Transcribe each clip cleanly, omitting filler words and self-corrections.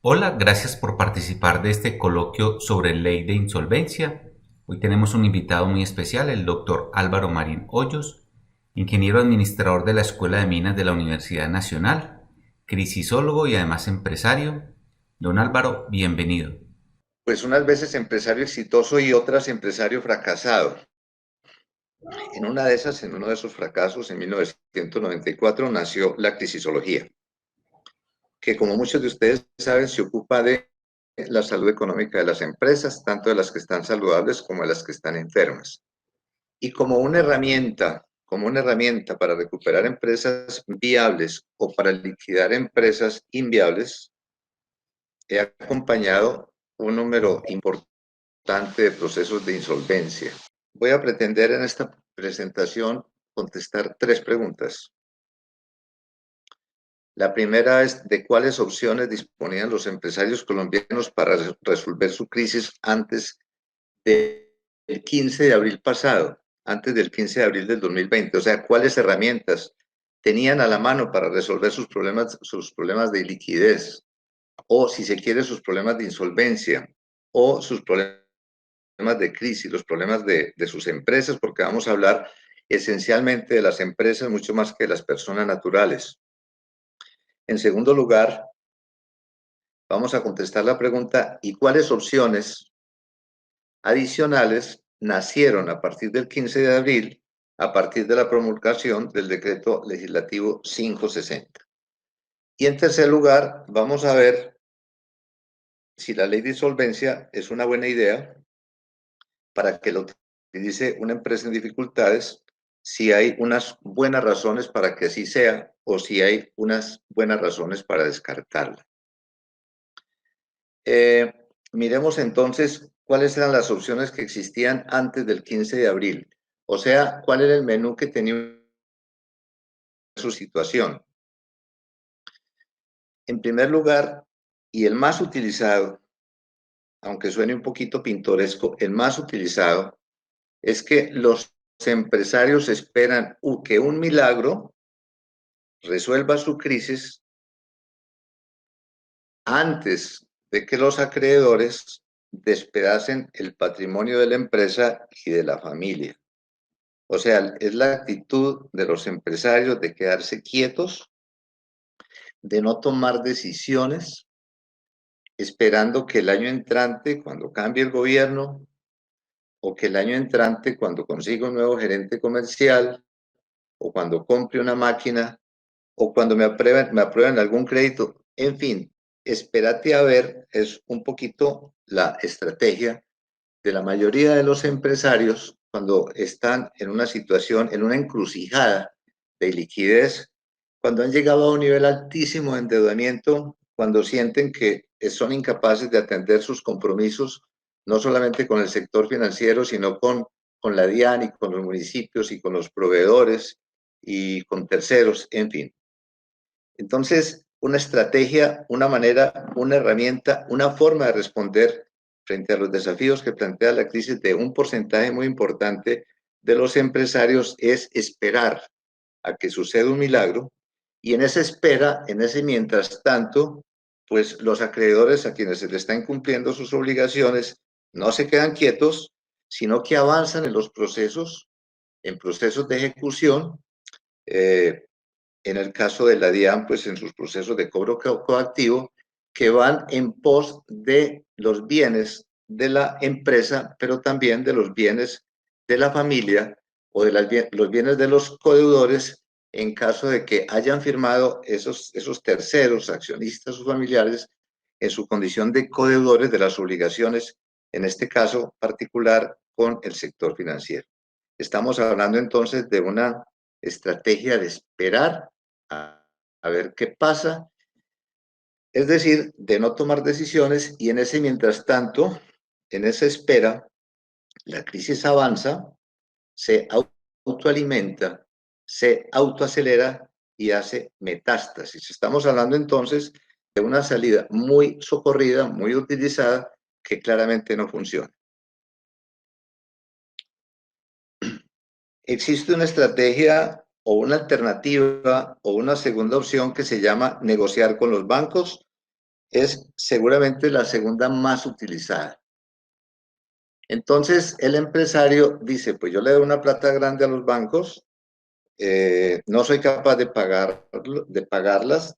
Hola, gracias por participar de este coloquio sobre ley de insolvencia. Hoy tenemos un invitado muy especial, el doctor Álvaro Marín Hoyos, ingeniero administrador de la Escuela de Minas de la Universidad Nacional, crisisólogo y además empresario. Don Álvaro, bienvenido. Pues unas veces empresario exitoso y otras empresario fracasado. En una de esas, en uno de esos fracasos, en 1994, nació la crisisología, que como muchos de ustedes saben, se ocupa de la salud económica de las empresas, tanto de las que están saludables como de las que están enfermas. Y como una herramienta para recuperar empresas viables o para liquidar empresas inviables, he acompañado un número importante de procesos de insolvencia. Voy a pretender en esta presentación contestar tres preguntas. La primera es de cuáles opciones disponían los empresarios colombianos para resolver su crisis antes del 15 de abril pasado, antes del 15 de abril del 2020. O sea, cuáles herramientas tenían a la mano para resolver sus problemas de liquidez, o si se quiere, sus problemas de insolvencia, o sus problemas de crisis, los problemas de sus empresas, porque vamos a hablar esencialmente de las empresas mucho más que de las personas naturales. En segundo lugar, vamos a contestar la pregunta, ¿y cuáles opciones adicionales nacieron a partir del 15 de abril, a partir de la promulgación del decreto legislativo 560? Y en tercer lugar, vamos a ver si la ley de insolvencia es una buena idea para que lo utilice una empresa en dificultades, si hay unas buenas razones para que así sea o si hay unas buenas razones para descartarla. Eh, Miremos entonces cuáles eran las opciones que existían antes del 15 de abril. O sea, cuál era el menú que tenía su situación. En primer lugar, y el más utilizado, aunque suene un poquito pintoresco, el más utilizado es que los empresarios esperan que un milagro resuelva su crisis antes de que los acreedores despedacen el patrimonio de la empresa y de la familia. O sea, es la actitud de los empresarios de quedarse quietos, de no tomar decisiones, esperando que el año entrante, cuando cambie el gobierno, o que el año entrante, cuando consiga un nuevo gerente comercial, o cuando compre una máquina, o cuando me aprueben algún crédito. En fin, espérate a ver, es un poquito la estrategia de la mayoría de los empresarios cuando están en una situación, en una encrucijada de liquidez, cuando han llegado a un nivel altísimo de endeudamiento, cuando sienten que son incapaces de atender sus compromisos, no solamente con el sector financiero, sino con la DIAN y con los municipios y con los proveedores y con terceros, en fin. Entonces, una estrategia, una manera, una herramienta, una forma de responder frente a los desafíos que plantea la crisis de un porcentaje muy importante de los empresarios es esperar a que suceda un milagro y en esa espera, en ese mientras tanto, pues los acreedores a quienes se les están cumpliendo sus obligaciones no se quedan quietos, sino que avanzan en procesos de ejecución, eh, en el caso de la DIAN, pues en sus procesos de cobro coactivo, que van en pos de los bienes de la empresa, pero también de los bienes de la familia o de los bienes de los codeudores en caso de que hayan firmado esos terceros accionistas o familiares en su condición de codeudores de las obligaciones, en este caso particular con el sector financiero. Estamos hablando entonces de una estrategia de esperar a ver qué pasa, es decir, de no tomar decisiones y en ese mientras tanto, en esa espera, la crisis avanza, se autoalimenta, se autoacelera y hace metástasis. Estamos hablando entonces de una salida muy socorrida, muy utilizada, que claramente no funciona. Existe una estrategia o una alternativa o una segunda opción que se llama negociar con los bancos es seguramente la segunda más utilizada. Entonces, el empresario dice, pues yo le doy una plata grande a los bancos, no soy capaz de pagarlas,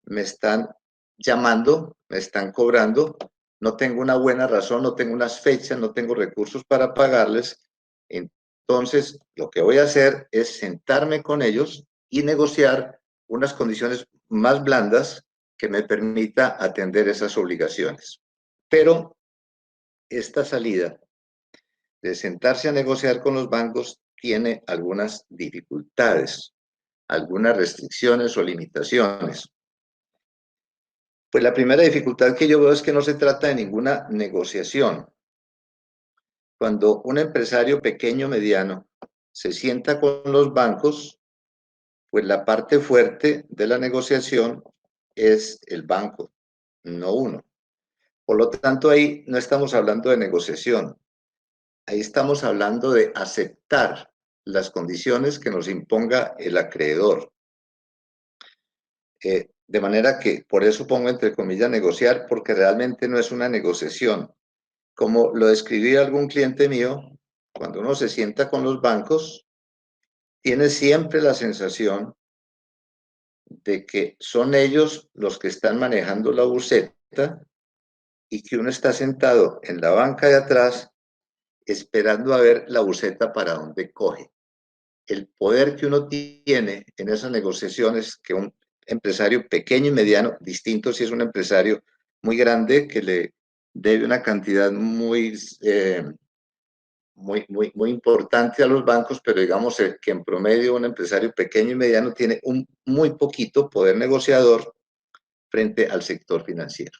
me están llamando, me están cobrando, no tengo una buena razón, no tengo unas fechas, no tengo recursos para pagarles. Entonces, lo que voy a hacer es sentarme con ellos y negociar unas condiciones más blandas que me permita atender esas obligaciones. Pero esta salida de sentarse a negociar con los bancos tiene algunas dificultades, algunas restricciones o limitaciones. Pues la primera dificultad que yo veo es que no se trata de ninguna negociación. Cuando un empresario pequeño o mediano se sienta con los bancos, pues la parte fuerte de la negociación es el banco, no uno. Por lo tanto, ahí no estamos hablando de negociación, ahí estamos hablando de aceptar las condiciones que nos imponga el acreedor. De manera que, por eso pongo entre comillas negociar, porque realmente no es una negociación. Como lo describía algún cliente mío, cuando uno se sienta con los bancos, tiene siempre la sensación de que son ellos los que están manejando la buceta y que uno está sentado en la banca de atrás esperando a ver la buceta para dónde coge. El poder que uno tiene en esas negociaciones, que un empresario pequeño y mediano, distinto si es un empresario muy grande que le debe una cantidad muy importante a los bancos, pero digamos que en promedio un empresario pequeño y mediano tiene un muy poquito poder negociador frente al sector financiero.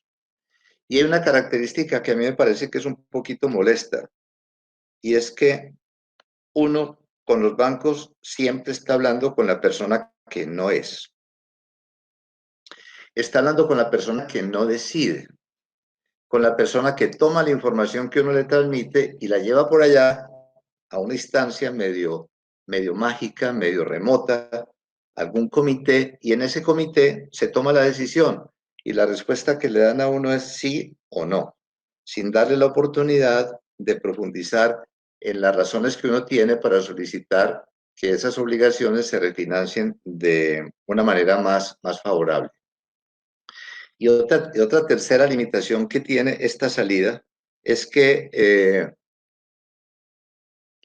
Y hay una característica que a mí me parece que es un poquito molesta, y es que uno con los bancos siempre está hablando con la persona que no es. Está hablando con la persona que no decide, con la persona que toma la información que uno le transmite y la lleva por allá a una instancia medio mágica, medio remota, algún comité, y en ese comité se toma la decisión y la respuesta que le dan a uno es sí o no, sin darle la oportunidad de profundizar en las razones que uno tiene para solicitar que esas obligaciones se refinancien de una manera más favorable. Y otra tercera limitación que tiene esta salida es que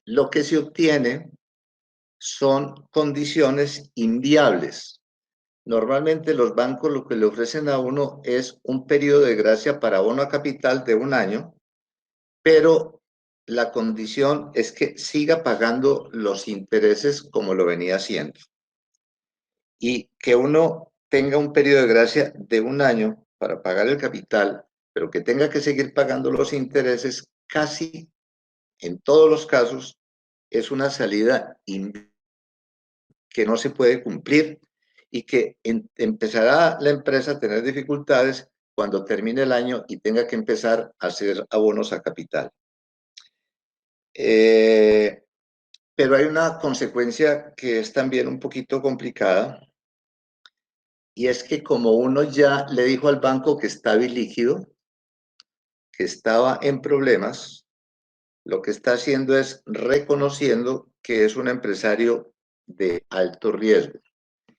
lo que se obtiene son condiciones inviables. Normalmente los bancos lo que le ofrecen a uno es un periodo de gracia para abono a capital de 1 año, pero la condición es que siga pagando los intereses como lo venía haciendo. Y que uno tenga un periodo de gracia de 1 año para pagar el capital, pero que tenga que seguir pagando los intereses, casi en todos los casos es una salida que no se puede cumplir y que empezará la empresa a tener dificultades cuando termine el año y tenga que empezar a hacer abonos a capital. Pero hay una consecuencia que es también un poquito complicada, y es que como uno ya le dijo al banco que estaba ilíquido, que estaba en problemas, lo que está haciendo es reconociendo que es un empresario de alto riesgo.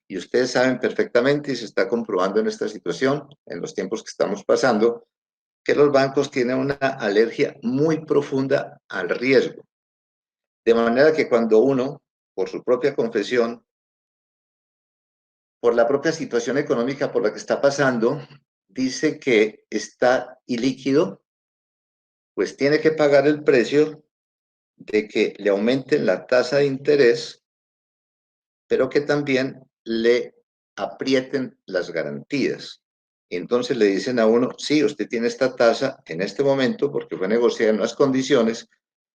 Y ustedes saben perfectamente, y se está comprobando en esta situación, en los tiempos que estamos pasando, que los bancos tienen una alergia muy profunda al riesgo. De manera que cuando uno, por su propia confesión, por la propia situación económica por la que está pasando, dice que está ilíquido, pues tiene que pagar el precio de que le aumenten la tasa de interés, pero que también le aprieten las garantías. Entonces le dicen a uno, sí, usted tiene esta tasa en este momento porque fue negociada en unas condiciones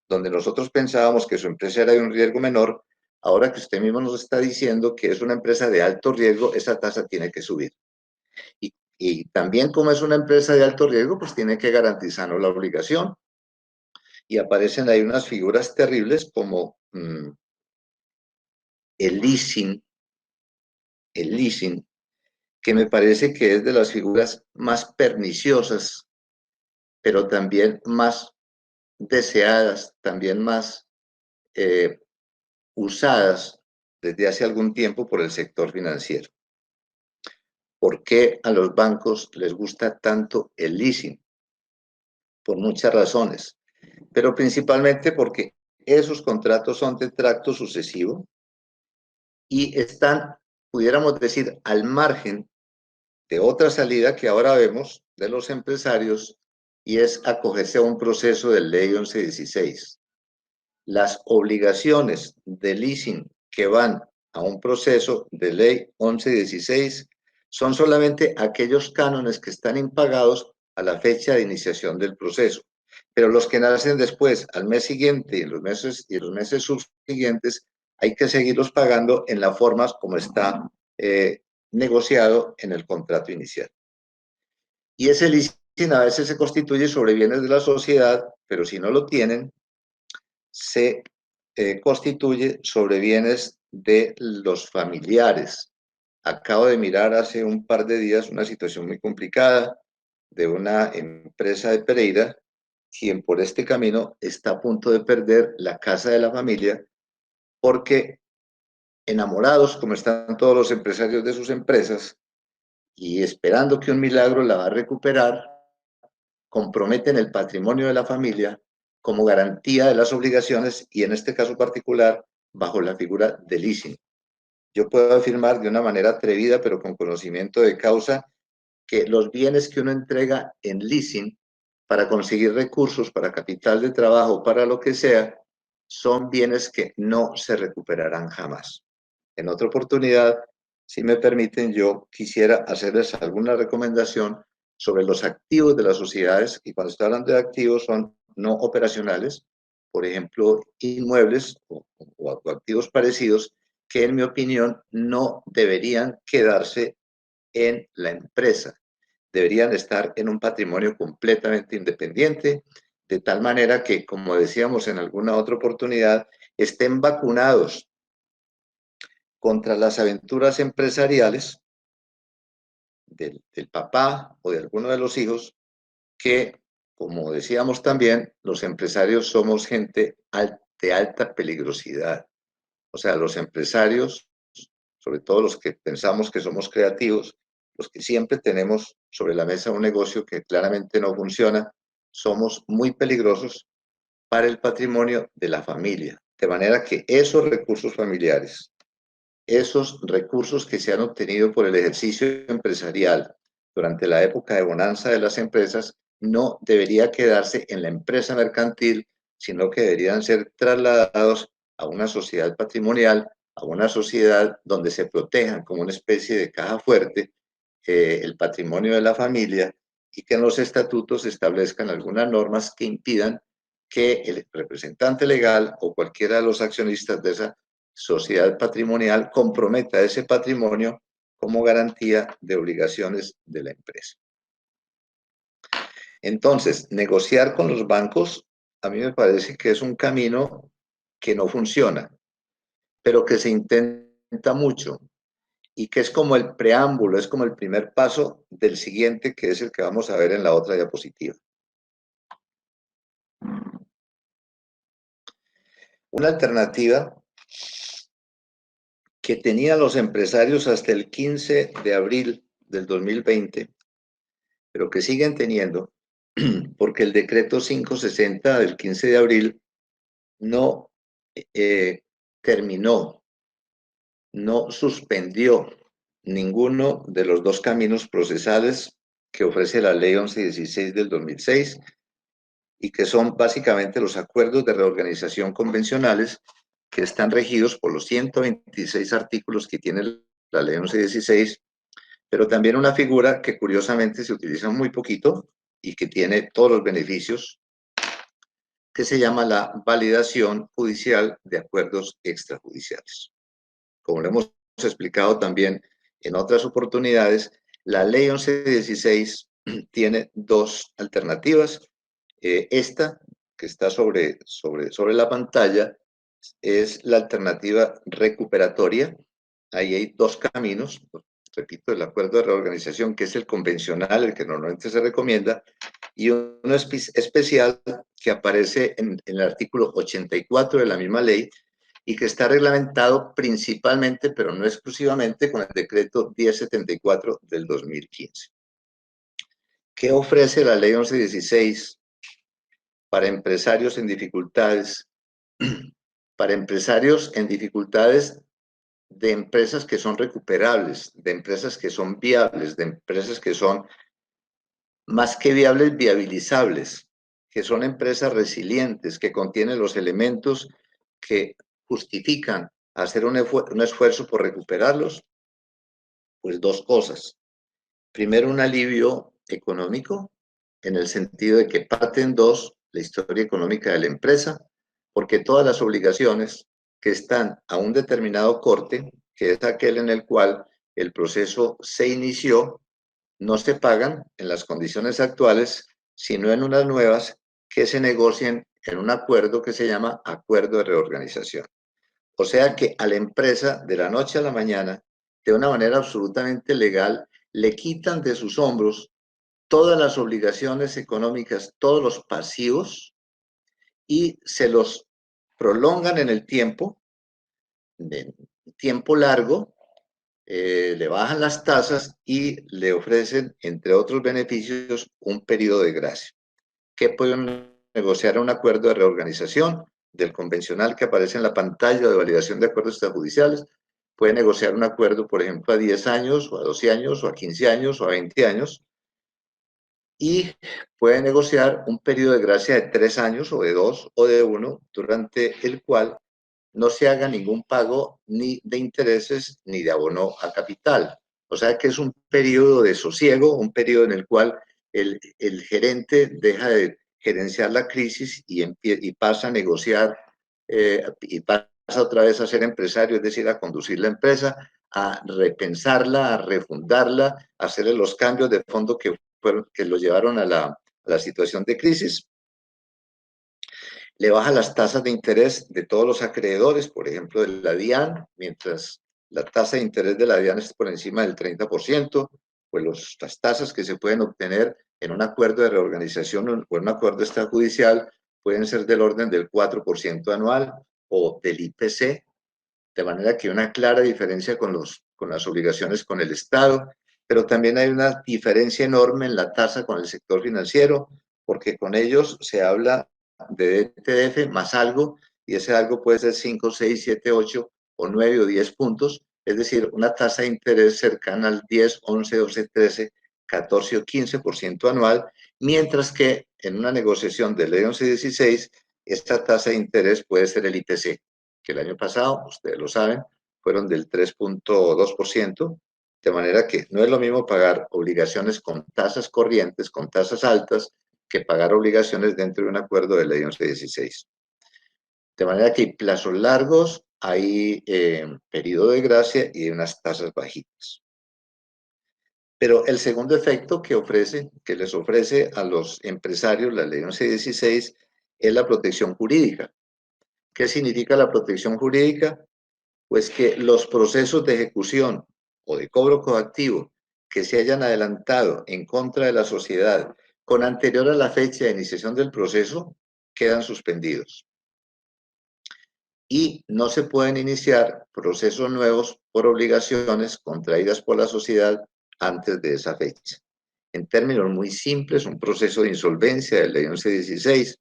donde nosotros pensábamos que su empresa era de un riesgo menor. Ahora que usted mismo nos está diciendo que es una empresa de alto riesgo, esa tasa tiene que subir. Y también como es una empresa de alto riesgo, pues tiene que garantizarnos la obligación. Y aparecen ahí unas figuras terribles como el leasing, que me parece que es de las figuras más perniciosas, pero también más deseadas, también más eh, usadas desde hace algún tiempo por el sector financiero. ¿Por qué a los bancos les gusta tanto el leasing? Por muchas razones, pero principalmente porque esos contratos son de tracto sucesivo y están, pudiéramos decir, al margen de otra salida que ahora vemos de los empresarios y es acogerse a un proceso de ley 1116. Las obligaciones de leasing que van a un proceso de ley 1116 son solamente aquellos cánones que están impagados a la fecha de iniciación del proceso. Pero los que nacen después, al mes siguiente y los meses subsiguientes, hay que seguirlos pagando en la forma como está negociado en el contrato inicial. Y ese leasing a veces se constituye sobre bienes de la sociedad, pero si no lo tienen, se constituye sobre bienes de los familiares. Acabo de mirar hace un par de días una situación muy complicada de una empresa de Pereira, quien por este camino está a punto de perder la casa de la familia porque enamorados, como están todos los empresarios de sus empresas, y esperando que un milagro la va a recuperar, comprometen el patrimonio de la familia como garantía de las obligaciones y en este caso particular bajo la figura de leasing. Yo puedo afirmar de una manera atrevida pero con conocimiento de causa que los bienes que uno entrega en leasing para conseguir recursos, para capital de trabajo, para lo que sea, son bienes que no se recuperarán jamás. En otra oportunidad, si me permiten, yo quisiera hacerles alguna recomendación sobre los activos de las sociedades, y cuando estoy hablando de activos son no operacionales, por ejemplo, inmuebles o activos parecidos, que en mi opinión no deberían quedarse en la empresa, deberían estar en un patrimonio completamente independiente, de tal manera que, como decíamos en alguna otra oportunidad, estén vacunados contra las aventuras empresariales del papá o de alguno de los hijos, que, como decíamos también, los empresarios somos gente de alta peligrosidad. O sea, los empresarios, sobre todo los que pensamos que somos creativos, los que siempre tenemos sobre la mesa un negocio que claramente no funciona, somos muy peligrosos para el patrimonio de la familia. De manera que esos recursos familiares, esos recursos que se han obtenido por el ejercicio empresarial durante la época de bonanza de las empresas no debería quedarse en la empresa mercantil, sino que deberían ser trasladados a una sociedad patrimonial, a una sociedad donde se protejan como una especie de caja fuerte el patrimonio de la familia y que en los estatutos se establezcan algunas normas que impidan que el representante legal o cualquiera de los accionistas de esa sociedad patrimonial comprometa ese patrimonio como garantía de obligaciones de la empresa. Entonces, negociar con los bancos a mí me parece que es un camino que no funciona, pero que se intenta mucho y que es como el preámbulo, es como el primer paso del siguiente, que es el que vamos a ver en la otra diapositiva. Una alternativa que tenían los empresarios hasta el 15 de abril del 2020, pero que siguen teniendo, porque el decreto 560 del 15 de abril no terminó, no suspendió ninguno de los dos caminos procesales que ofrece la ley 1116 del 2006 y que son básicamente los acuerdos de reorganización convencionales que están regidos por los 126 artículos que tiene la ley 1116, pero también una figura que curiosamente se utiliza muy poquito y que tiene todos los beneficios, que se llama la validación judicial de acuerdos extrajudiciales. Como lo hemos explicado también en otras oportunidades, la ley 1116 tiene dos alternativas. Esta, que está sobre la pantalla, es la alternativa recuperatoria. Ahí hay dos caminos. repito, el acuerdo de reorganización, que es el convencional, el que normalmente se recomienda, y uno especial que aparece en el artículo 84 de la misma ley y que está reglamentado principalmente, pero no exclusivamente, con el decreto 1074 del 2015. ¿Qué ofrece la ley 1116 para empresarios en dificultades? Para empresarios en dificultades de empresas que son recuperables, de empresas que son viables, de empresas que son más que viables, viabilizables, que son empresas resilientes, que contienen los elementos que justifican hacer un esfuerzo por recuperarlos. Pues dos cosas. Primero, un alivio económico, en el sentido de que parte en dos la historia económica de la empresa, porque todas las obligaciones que están a un determinado corte, que es aquel en el cual el proceso se inició, no se pagan en las condiciones actuales, sino en unas nuevas que se negocien en un acuerdo que se llama acuerdo de reorganización. O sea que a la empresa, de la noche a la mañana, de una manera absolutamente legal, le quitan de sus hombros todas las obligaciones económicas, todos los pasivos, y se los prolongan en el tiempo, de tiempo largo, le bajan las tasas y le ofrecen, entre otros beneficios, un periodo de gracia. ¿Qué pueden negociar? Un acuerdo de reorganización del convencional que aparece en la pantalla de validación de acuerdos extrajudiciales. Puede negociar un acuerdo, por ejemplo, a 10 años, o a 12 años, o a 15 años, o a 20 años, y puede negociar un periodo de gracia de 3 años, o de 2, o de 1, durante el cual no se haga ningún pago ni de intereses ni de abono a capital. O sea que es un periodo de sosiego, un periodo en el cual el gerente deja de gerenciar la crisis y pasa a negociar y pasa otra vez a ser empresario, es decir, a conducir la empresa, a repensarla, a refundarla, a hacerle los cambios de fondo que lo llevaron a la situación de crisis. Le baja las tasas de interés de todos los acreedores, por ejemplo, de la DIAN, mientras la tasa de interés de la DIAN es por encima del 30%, pues las tasas que se pueden obtener en un acuerdo de reorganización o en un acuerdo extrajudicial pueden ser del orden del 4% anual o del IPC, de manera que hay una clara diferencia con las obligaciones con el Estado, pero también hay una diferencia enorme en la tasa con el sector financiero, porque con ellos se habla de DTF más algo, y ese algo puede ser 5, 6, 7, 8 o 9 o 10 puntos, es decir, una tasa de interés cercana al 10, 11, 12, 13, 14 o 15% anual, mientras que en una negociación de ley 1116, esta tasa de interés puede ser el IPC, que el año pasado, ustedes lo saben, fueron del 3.2%, de manera que no es lo mismo pagar obligaciones con tasas corrientes, con tasas altas, que pagar obligaciones dentro de un acuerdo de ley 1116. De manera que hay plazos largos, hay periodo de gracia y unas tasas bajitas. Pero el segundo efecto que les ofrece a los empresarios la ley 1116 es la protección jurídica. ¿Qué significa la protección jurídica? Pues que los procesos de ejecución o de cobro coactivo que se hayan adelantado en contra de la sociedad con anterior a la fecha de iniciación del proceso quedan suspendidos. Y no se pueden iniciar procesos nuevos por obligaciones contraídas por la sociedad antes de esa fecha. En términos muy simples, un proceso de insolvencia de ley 1116,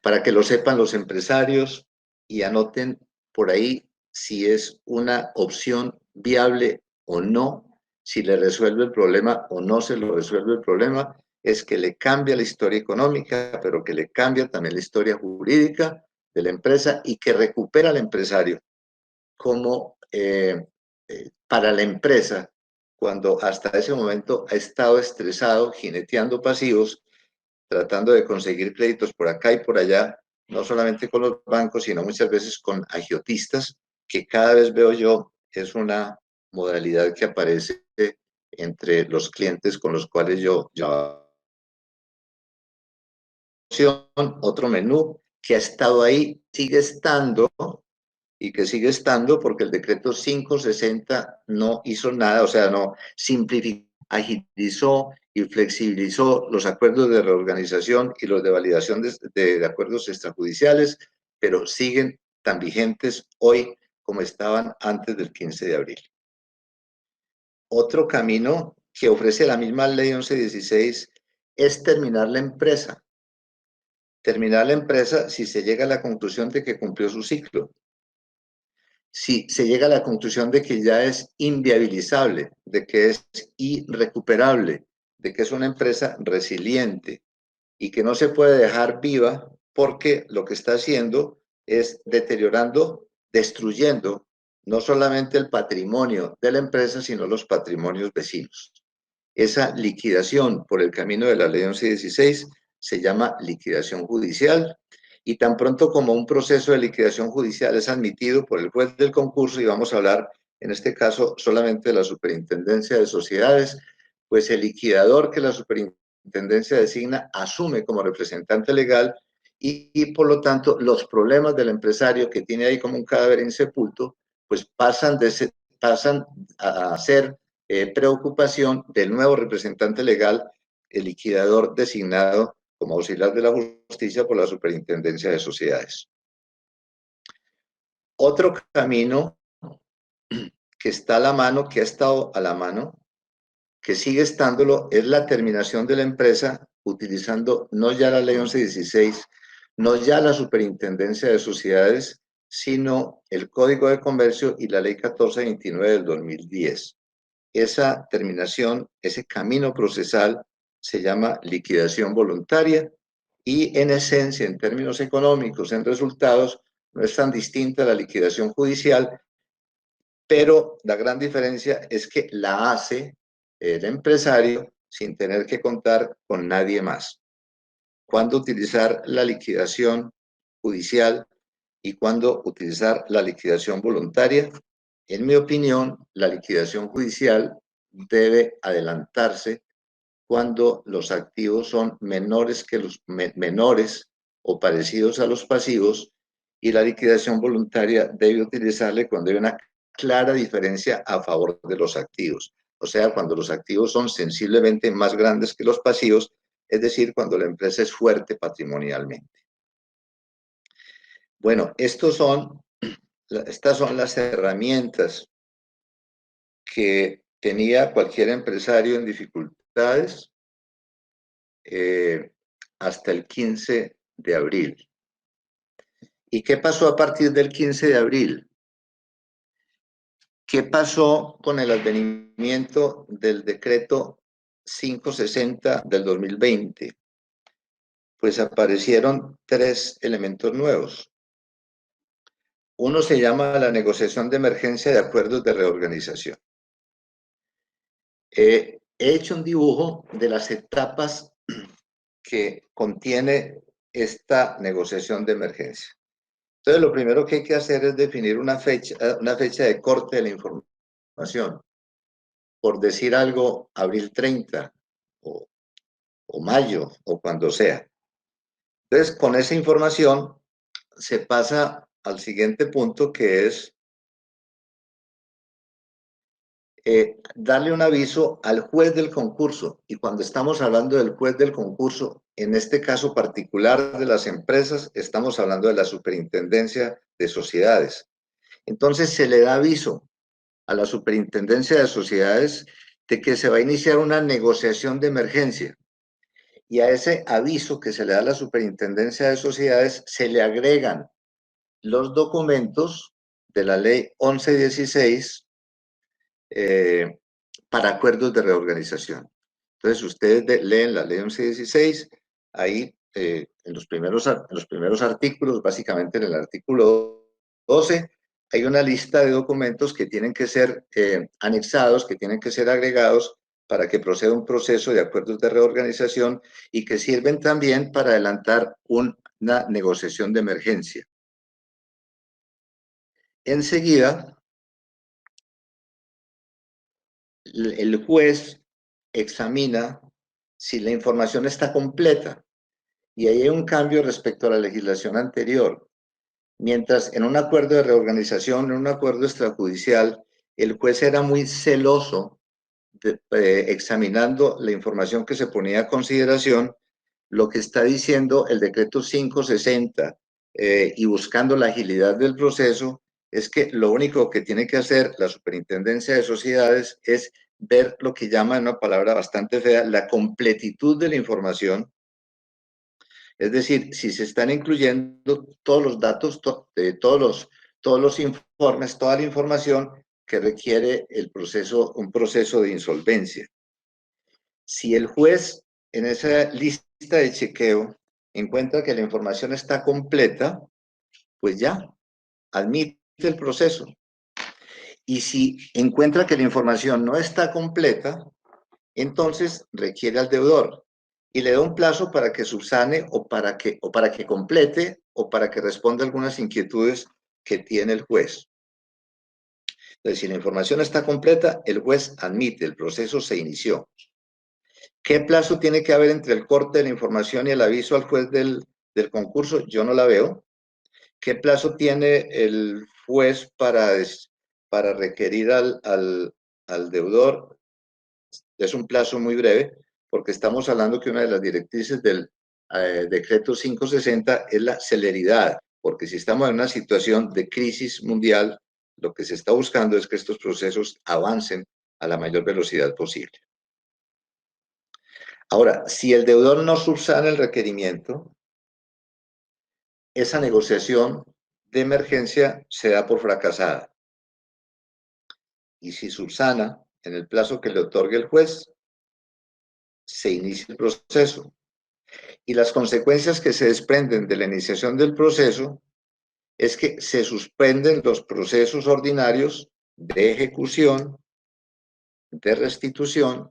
para que lo sepan los empresarios y anoten por ahí si es una opción viable o no, si le resuelve el problema o no se lo resuelve el problema, es que le cambia la historia económica, pero que le cambia también la historia jurídica de la empresa y que recupera al empresario como para la empresa, cuando hasta ese momento ha estado estresado, jineteando pasivos, tratando de conseguir créditos por acá y por allá, no solamente con los bancos, sino muchas veces con agiotistas, que cada vez veo yo es una modalidad que aparece entre los clientes con los cuales yo otro menú que ha estado ahí, sigue estando y que sigue estando porque el decreto 560 no hizo nada, o sea, no simplificó, agilizó y flexibilizó los acuerdos de reorganización y los de validación de acuerdos extrajudiciales, pero siguen tan vigentes hoy como estaban antes del 15 de abril. Otro camino que ofrece la misma ley 1116 es terminar la empresa. Terminar la empresa si se llega a la conclusión de que cumplió su ciclo. Si se llega a la conclusión de que ya es inviabilizable, de que es irrecuperable, de que es una empresa resiliente y que no se puede dejar viva porque lo que está haciendo es deteriorando, destruyendo no solamente el patrimonio de la empresa, sino los patrimonios vecinos. Esa liquidación por el camino de la ley 1116 se llama liquidación judicial y tan pronto como un proceso de liquidación judicial es admitido por el juez del concurso, y vamos a hablar en este caso solamente de la Superintendencia de Sociedades, pues el liquidador que la Superintendencia designa asume como representante legal y por lo tanto los problemas del empresario que tiene ahí como un cadáver insepulto, pues pasan a ser preocupación del nuevo representante legal, el liquidador designado como auxiliar de la justicia por la Superintendencia de Sociedades. Otro camino que está a la mano, que ha estado a la mano, que sigue estándolo, es la terminación de la empresa utilizando no ya la ley 1116, no ya la Superintendencia de Sociedades, sino el Código de Comercio y la ley 1429 del 2010. Esa terminación, ese camino procesal, se llama liquidación voluntaria y en esencia, en términos económicos, en resultados, no es tan distinta a la liquidación judicial, pero la gran diferencia es que la hace el empresario sin tener que contar con nadie más. ¿Cuándo utilizar la liquidación judicial y cuándo utilizar la liquidación voluntaria? En mi opinión, la liquidación judicial debe adelantarse cuando los activos son menores o parecidos a los pasivos, y la liquidación voluntaria debe utilizarle cuando hay una clara diferencia a favor de los activos. O sea, cuando los activos son sensiblemente más grandes que los pasivos, es decir, cuando la empresa es fuerte patrimonialmente. Bueno, estas son las herramientas que tenía cualquier empresario en dificultades hasta el 15 de abril. ¿Y qué pasó a partir del 15 de abril? ¿Qué pasó con el advenimiento del decreto 560 del 2020? Pues aparecieron tres elementos nuevos. Uno se llama la negociación de emergencia de acuerdos de reorganización. He hecho un dibujo de las etapas que contiene esta negociación de emergencia. Entonces, lo primero que hay que hacer es definir una fecha de corte de la información. Por decir algo, abril 30 o mayo o cuando sea. Entonces, con esa información se pasa al siguiente punto, que es darle un aviso al juez del concurso. Y cuando estamos hablando del juez del concurso, en este caso particular de las empresas, estamos hablando de la Superintendencia de Sociedades. Entonces se le da aviso a la Superintendencia de Sociedades de que se va a iniciar una negociación de emergencia. Y a ese aviso que se le da a la Superintendencia de Sociedades se le agregan los documentos de la ley 1116 para acuerdos de reorganización. Entonces, ustedes leen la ley 1116, ahí en los primeros artículos, básicamente en el artículo 12, hay una lista de documentos que tienen que ser anexados, que tienen que ser agregados para que proceda un proceso de acuerdos de reorganización y que sirven también para adelantar una negociación de emergencia. Enseguida, el juez examina si la información está completa. Y ahí hay un cambio respecto a la legislación anterior. Mientras en un acuerdo de reorganización, en un acuerdo extrajudicial, el juez era muy celoso examinando la información que se ponía a consideración, lo que está diciendo el decreto 560 y buscando la agilidad del proceso, es que lo único que tiene que hacer la Superintendencia de Sociedades es ver lo que llama, en una palabra bastante fea, la completitud de la información. Es decir, si se están incluyendo todos los datos, todos los informes, toda la información que requiere un proceso de insolvencia. Si el juez en esa lista de chequeo encuentra que la información está completa, pues ya, admite el proceso. Y si encuentra que la información no está completa, entonces requiere al deudor y le da un plazo para que subsane o para que complete o para que responda algunas inquietudes que tiene el juez. Entonces, si la información está completa, el juez admite, el proceso se inició. ¿Qué plazo tiene que haber entre el corte de la información y el aviso al juez del concurso? Yo no la veo. ¿Qué plazo tiene el juez para requerir al deudor? Es un plazo muy breve, porque estamos hablando que una de las directrices del decreto 560 es la celeridad, porque si estamos en una situación de crisis mundial, lo que se está buscando es que estos procesos avancen a la mayor velocidad posible. Ahora, si el deudor no subsana el requerimiento, esa negociación de emergencia se da por fracasada. Y si subsana en el plazo que le otorgue el juez, se inicia el proceso. Y las consecuencias que se desprenden de la iniciación del proceso es que se suspenden los procesos ordinarios de ejecución, de restitución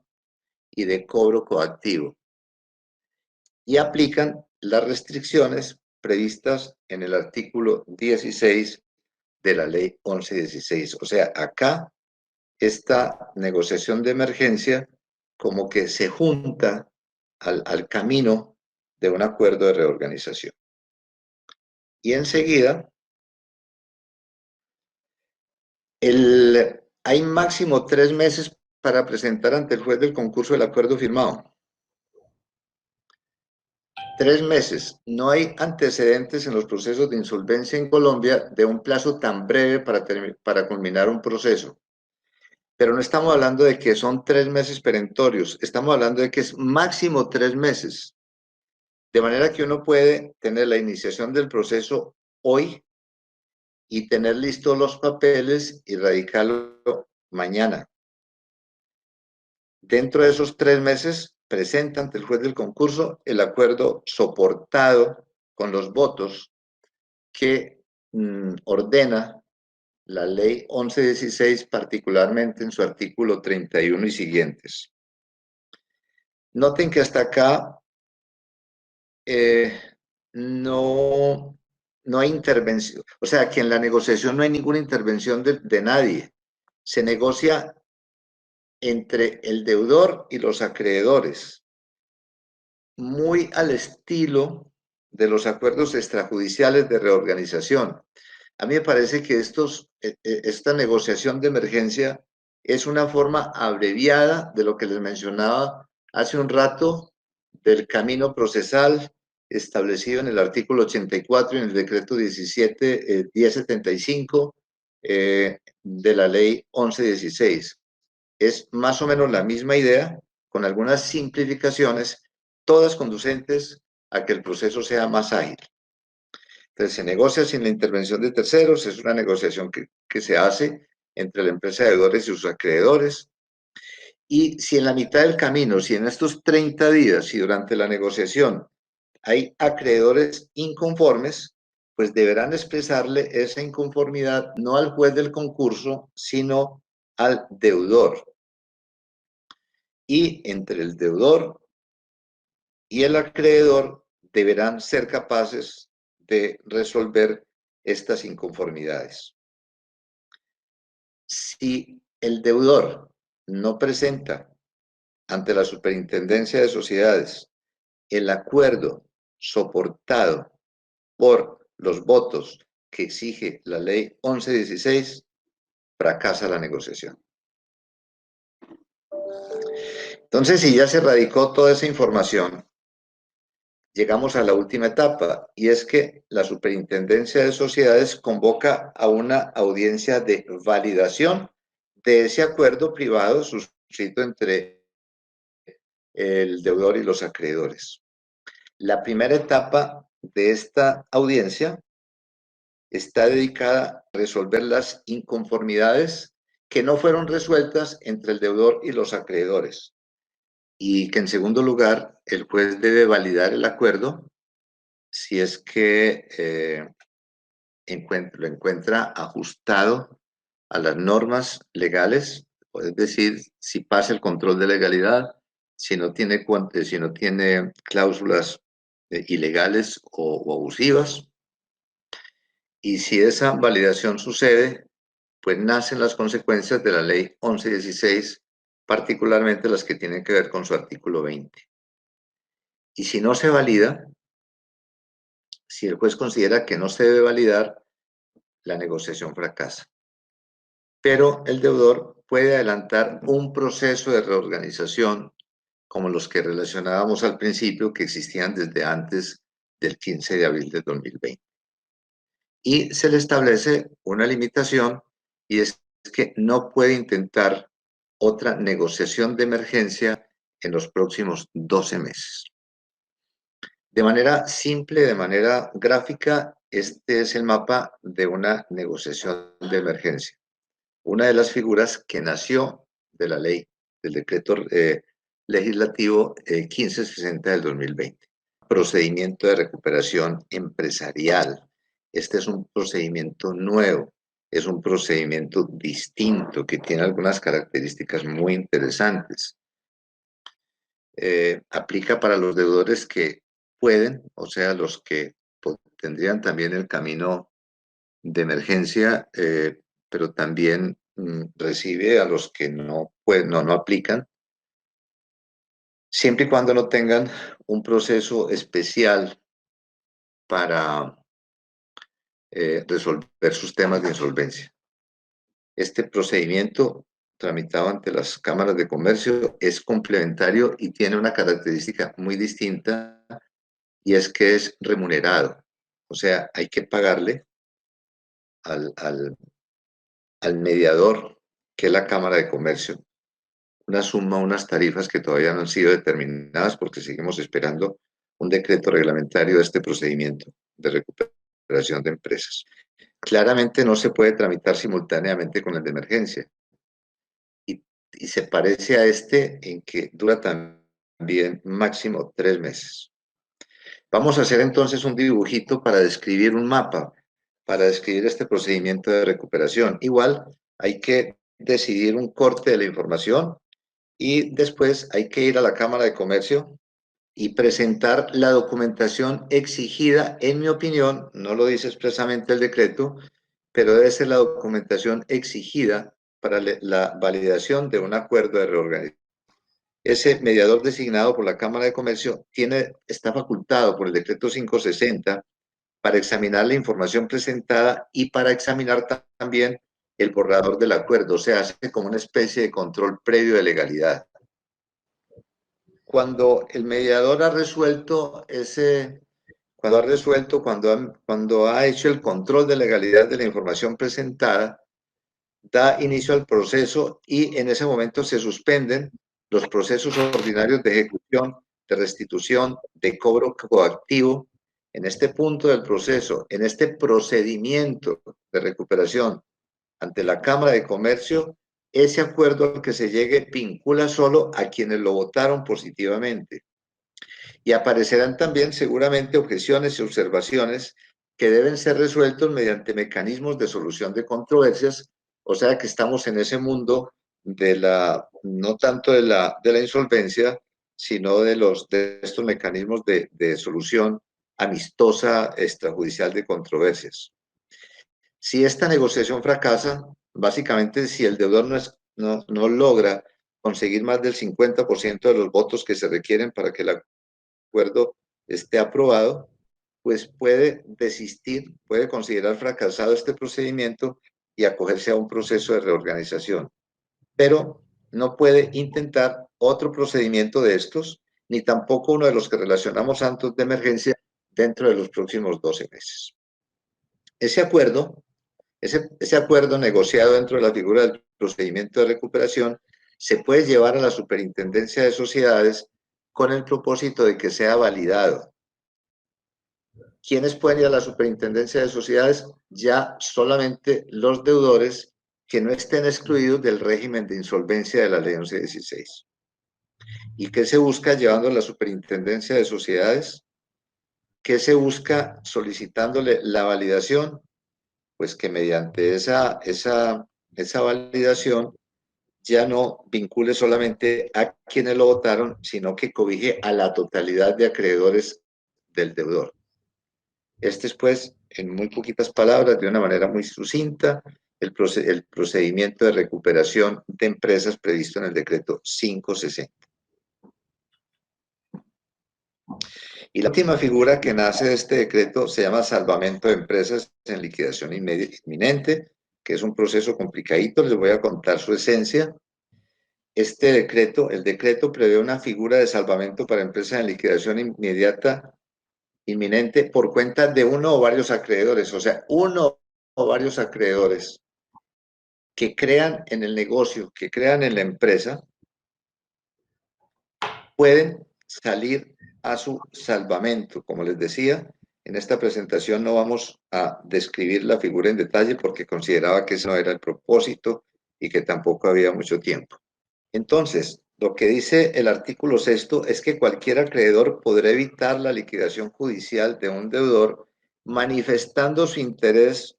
y de cobro coactivo. Y aplican las restricciones previstas en el artículo 16 de la ley 1116. O sea, acá esta negociación de emergencia como que se junta al camino de un acuerdo de reorganización. Y enseguida, hay máximo 3 meses para presentar ante el juez del concurso el acuerdo firmado. 3 meses. No hay antecedentes en los procesos de insolvencia en Colombia de un plazo tan breve para culminar un proceso. Pero no estamos hablando de que son 3 meses perentorios, estamos hablando de que es máximo 3 meses. De manera que uno puede tener la iniciación del proceso hoy y tener listos los papeles y radicarlo mañana. Dentro de esos 3 meses, presenta ante el juez del concurso el acuerdo soportado con los votos que ordena la ley 1116, particularmente en su artículo 31 y siguientes. Noten que hasta acá no hay intervención, o sea, que en la negociación no hay ninguna intervención de nadie. Se negocia entre el deudor y los acreedores, muy al estilo de los acuerdos extrajudiciales de reorganización. A mí me parece que esta negociación de emergencia es una forma abreviada de lo que les mencionaba hace un rato del camino procesal establecido en el artículo 84 y en el decreto 1075 de la ley 1116. Es más o menos la misma idea, con algunas simplificaciones, todas conducentes a que el proceso sea más ágil. Entonces, se negocia sin la intervención de terceros, es una negociación que se hace entre la empresa de deudores y sus acreedores. Y si en la mitad del camino, si en estos 30 días y durante la negociación hay acreedores inconformes, pues deberán expresarle esa inconformidad no al juez del concurso, sino al deudor. Y entre el deudor y el acreedor deberán ser capaces de resolver estas inconformidades. Si el deudor no presenta ante la Superintendencia de Sociedades el acuerdo soportado por los votos que exige la ley 1116, fracasa la negociación. Entonces, si ya se radicó toda esa información, llegamos a la última etapa, y es que la Superintendencia de Sociedades convoca a una audiencia de validación de ese acuerdo privado suscrito entre el deudor y los acreedores. La primera etapa de esta audiencia está dedicada a resolver las inconformidades que no fueron resueltas entre el deudor y los acreedores, y que en segundo lugar el juez debe validar el acuerdo si es que lo encuentra ajustado a las normas legales, es decir, si pasa el control de legalidad, si no tiene cláusulas ilegales o abusivas, y si esa validación sucede, pues nacen las consecuencias de la ley 1116, particularmente las que tienen que ver con su artículo 20. Y si no se valida, si el juez considera que no se debe validar, la negociación fracasa. Pero el deudor puede adelantar un proceso de reorganización como los que relacionábamos al principio, que existían desde antes del 15 de abril de 2020. Y se le establece una limitación, y es que no puede intentar otra negociación de emergencia en los próximos 12 meses. De manera simple, de manera gráfica, este es el mapa de una negociación de emergencia. Una de las figuras que nació de la ley, del decreto legislativo 1560 del 2020. Procedimiento de recuperación empresarial. Este es un procedimiento nuevo, es un procedimiento distinto que tiene algunas características muy interesantes. Aplica para los deudores que pueden, o sea, los que tendrían también el camino de emergencia, pero también recibe a los que no aplican, siempre y cuando no tengan un proceso especial para resolver sus temas de insolvencia. Este procedimiento, tramitado ante las cámaras de comercio, es complementario y tiene una característica muy distinta, y es que es remunerado. O sea, hay que pagarle al mediador, que es la Cámara de Comercio, una suma, unas tarifas que todavía no han sido determinadas porque seguimos esperando un decreto reglamentario de este procedimiento de recuperación de empresas. Claramente no se puede tramitar simultáneamente con el de emergencia, y se parece a este en que dura también máximo 3 meses. Vamos a hacer entonces un dibujito para describir un mapa, para describir este procedimiento de recuperación. Igual hay que decidir un corte de la información, y después hay que ir a la Cámara de Comercio y presentar la documentación exigida. En mi opinión, no lo dice expresamente el decreto, pero debe ser la documentación exigida para la validación de un acuerdo de reorganización. Ese mediador designado por la Cámara de Comercio está facultado por el decreto 560 para examinar la información presentada y para examinar también el borrador del acuerdo. O sea, hace como una especie de control previo de legalidad. Cuando el mediador ha resuelto cuando ha hecho el control de legalidad de la información presentada, da inicio al proceso, y en ese momento se suspenden los procesos ordinarios de ejecución, de restitución, de cobro coactivo. En este punto del proceso, en este procedimiento de recuperación ante la Cámara de Comercio, ese acuerdo al que se llegue vincula solo a quienes lo votaron positivamente. Y aparecerán también seguramente objeciones y observaciones que deben ser resueltos mediante mecanismos de solución de controversias. O sea que estamos en ese mundo no tanto de la insolvencia, sino de estos mecanismos de solución amistosa extrajudicial de controversias. Si esta negociación fracasa, básicamente si el deudor no logra conseguir más del 50% de los votos que se requieren para que el acuerdo esté aprobado, pues puede desistir, puede considerar fracasado este procedimiento y acogerse a un proceso de reorganización. Pero no puede intentar otro procedimiento de estos, ni tampoco uno de los que relacionamos antes de emergencia dentro de los próximos 12 meses. Ese acuerdo, ese acuerdo negociado dentro de la figura del procedimiento de recuperación se puede llevar a la Superintendencia de Sociedades con el propósito de que sea validado. ¿Quiénes pueden ir a la Superintendencia de Sociedades? Ya solamente los deudores que no estén excluidos del régimen de insolvencia de la Ley 1116. ¿Y qué se busca llevando a la Superintendencia de Sociedades? ¿Qué se busca solicitándole la validación? Pues que mediante esa validación ya no vincule solamente a quienes lo votaron, sino que cobije a la totalidad de acreedores del deudor. Este es, pues, en muy poquitas palabras, de una manera muy sucinta, el procedimiento de recuperación de empresas previsto en el decreto 560. Y la última figura que nace de este decreto se llama salvamento de empresas en liquidación inminente, que es un proceso complicadito, les voy a contar su esencia. Este decreto, el decreto prevé una figura de salvamento para empresas en liquidación inminente por cuenta de uno o varios acreedores, o sea, uno o varios acreedores que crean en el negocio, que crean en la empresa, pueden salir a su salvamento. Como les decía, en esta presentación no vamos a describir la figura en detalle porque consideraba que ese no era el propósito y que tampoco había mucho tiempo. Entonces, lo que dice el artículo 6 es que cualquier acreedor podrá evitar la liquidación judicial de un deudor manifestando su interés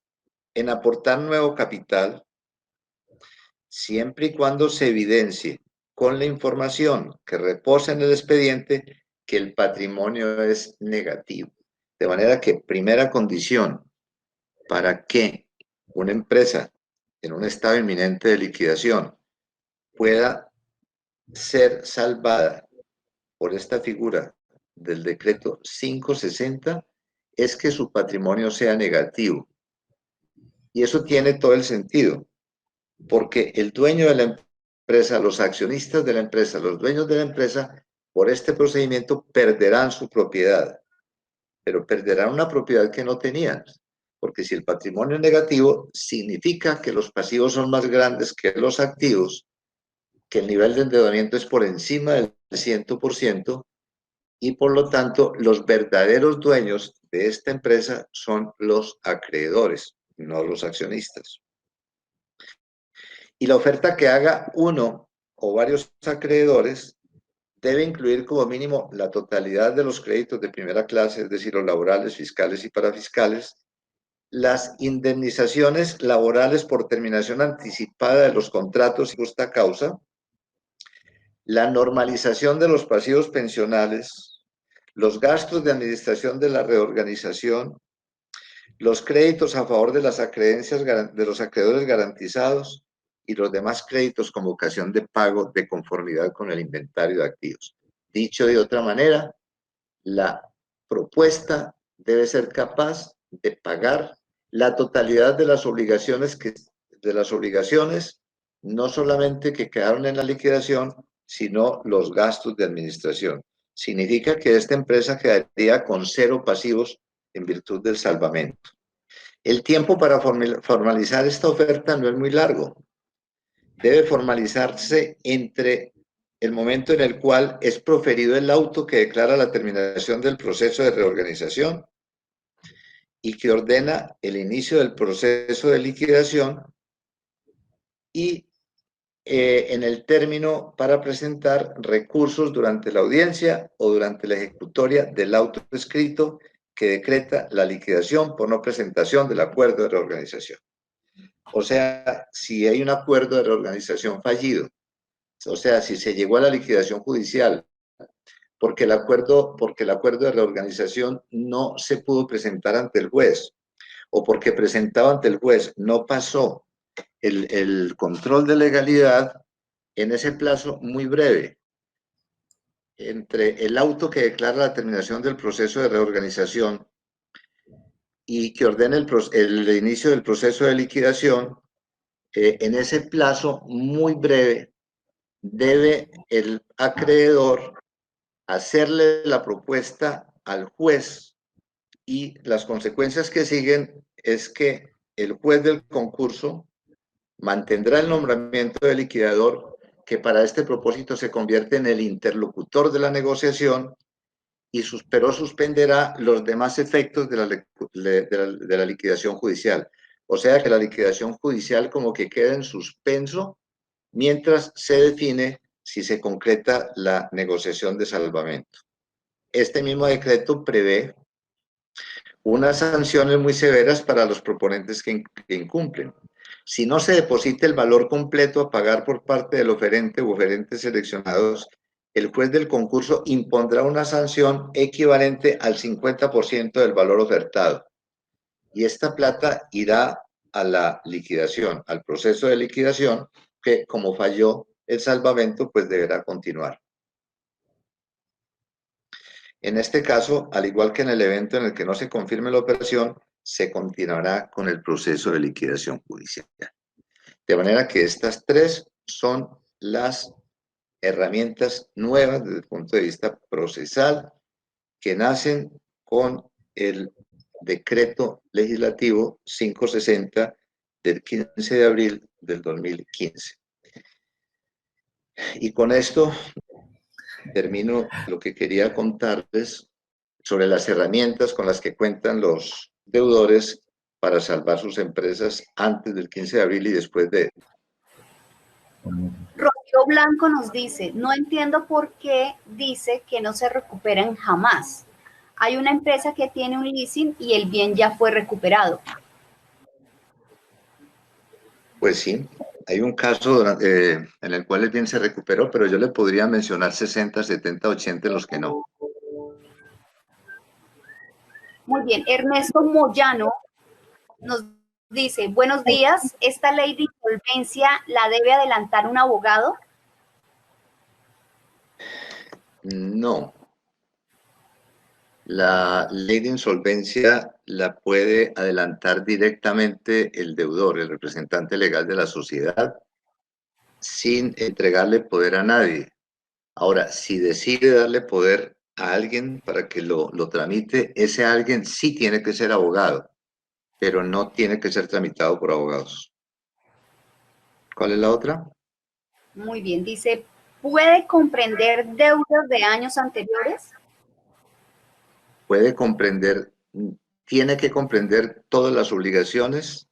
en aportar nuevo capital siempre y cuando se evidencie con la información que reposa en el expediente que el patrimonio es negativo. De manera que primera condición para que una empresa en un estado inminente de liquidación pueda ser salvada por esta figura del decreto 560 es que su patrimonio sea negativo. Y eso tiene todo el sentido, porque el dueño de la empresa, los accionistas de la empresa, los dueños de la empresa, por este procedimiento perderán su propiedad, pero perderán una propiedad que no tenían, porque si el patrimonio es negativo, significa que los pasivos son más grandes que los activos, que el nivel de endeudamiento es por encima del 100%, y por lo tanto los verdaderos dueños de esta empresa son los acreedores, no los accionistas. Y la oferta que haga uno o varios acreedores debe incluir como mínimo la totalidad de los créditos de primera clase, es decir, los laborales, fiscales y parafiscales, las indemnizaciones laborales por terminación anticipada de los contratos y justa causa, la normalización de los pasivos pensionales, los gastos de administración de la reorganización, los créditos a favor de las acreencias de los acreedores garantizados y los demás créditos con vocación de pago de conformidad con el inventario de activos. Dicho de otra manera, la propuesta debe ser capaz de pagar la totalidad de las obligaciones no solamente que quedaron en la liquidación, sino los gastos de administración. Significa que esta empresa quedaría con 0 pasivos en virtud del salvamento. El tiempo para formalizar esta oferta no es muy largo. Debe formalizarse entre el momento en el cual es proferido el auto que declara la terminación del proceso de reorganización y que ordena el inicio del proceso de liquidación y en el término para presentar recursos durante la audiencia o durante la ejecutoria del auto escrito que decreta la liquidación por no presentación del acuerdo de reorganización. O sea, si hay un acuerdo de reorganización fallido, o sea, si se llegó a la liquidación judicial porque el acuerdo de reorganización no se pudo presentar ante el juez o porque presentado ante el juez no pasó el control de legalidad en ese plazo muy breve entre el auto que declara la terminación del proceso de reorganización y que ordene el inicio del proceso de liquidación. En ese plazo muy breve debe el acreedor hacerle la propuesta al juez, y las consecuencias que siguen es que el juez del concurso mantendrá el nombramiento del liquidador, que para este propósito se convierte en el interlocutor de la negociación, pero suspenderá los demás efectos de la liquidación judicial. O sea que la liquidación judicial como que queda en suspenso mientras se define si se concreta la negociación de salvamento. Este mismo decreto prevé unas sanciones muy severas para los proponentes que incumplen. Si no se deposita el valor completo a pagar por parte del oferente u oferentes seleccionados, el juez del concurso impondrá una sanción equivalente al 50% del valor ofertado. Y esta plata irá a la liquidación, al proceso de liquidación, que como falló el salvamento, pues deberá continuar. En este caso, al igual que en el evento en el que no se confirme la operación, se continuará con el proceso de liquidación judicial. De manera que estas tres son las herramientas nuevas desde el punto de vista procesal que nacen con el decreto legislativo 560 del 15 de abril del 2015. Y con esto termino lo que quería contarles sobre las herramientas con las que cuentan los deudores para salvar sus empresas antes del 15 de abril y después de. Rocío Blanco nos dice, no entiendo por qué dice que no se recuperan jamás. Hay una empresa que tiene un leasing y el bien ya fue recuperado. Pues sí, hay un caso en el cual el bien se recuperó, pero yo le podría mencionar 60, 70, 80 en los que no. Muy bien, Ernesto Moyano nos dice, buenos días, ¿esta ley de insolvencia la debe adelantar un abogado? No. La ley de insolvencia la puede adelantar directamente el deudor, el representante legal de la sociedad, sin entregarle poder a nadie. Ahora, si decide darle poder a alguien para que lo tramite, ese alguien sí tiene que ser abogado, pero no tiene que ser tramitado por abogados. ¿Cuál es la otra? Muy bien, dice, ¿puede comprender deudas de años anteriores? Puede comprender, tiene que comprender todas las obligaciones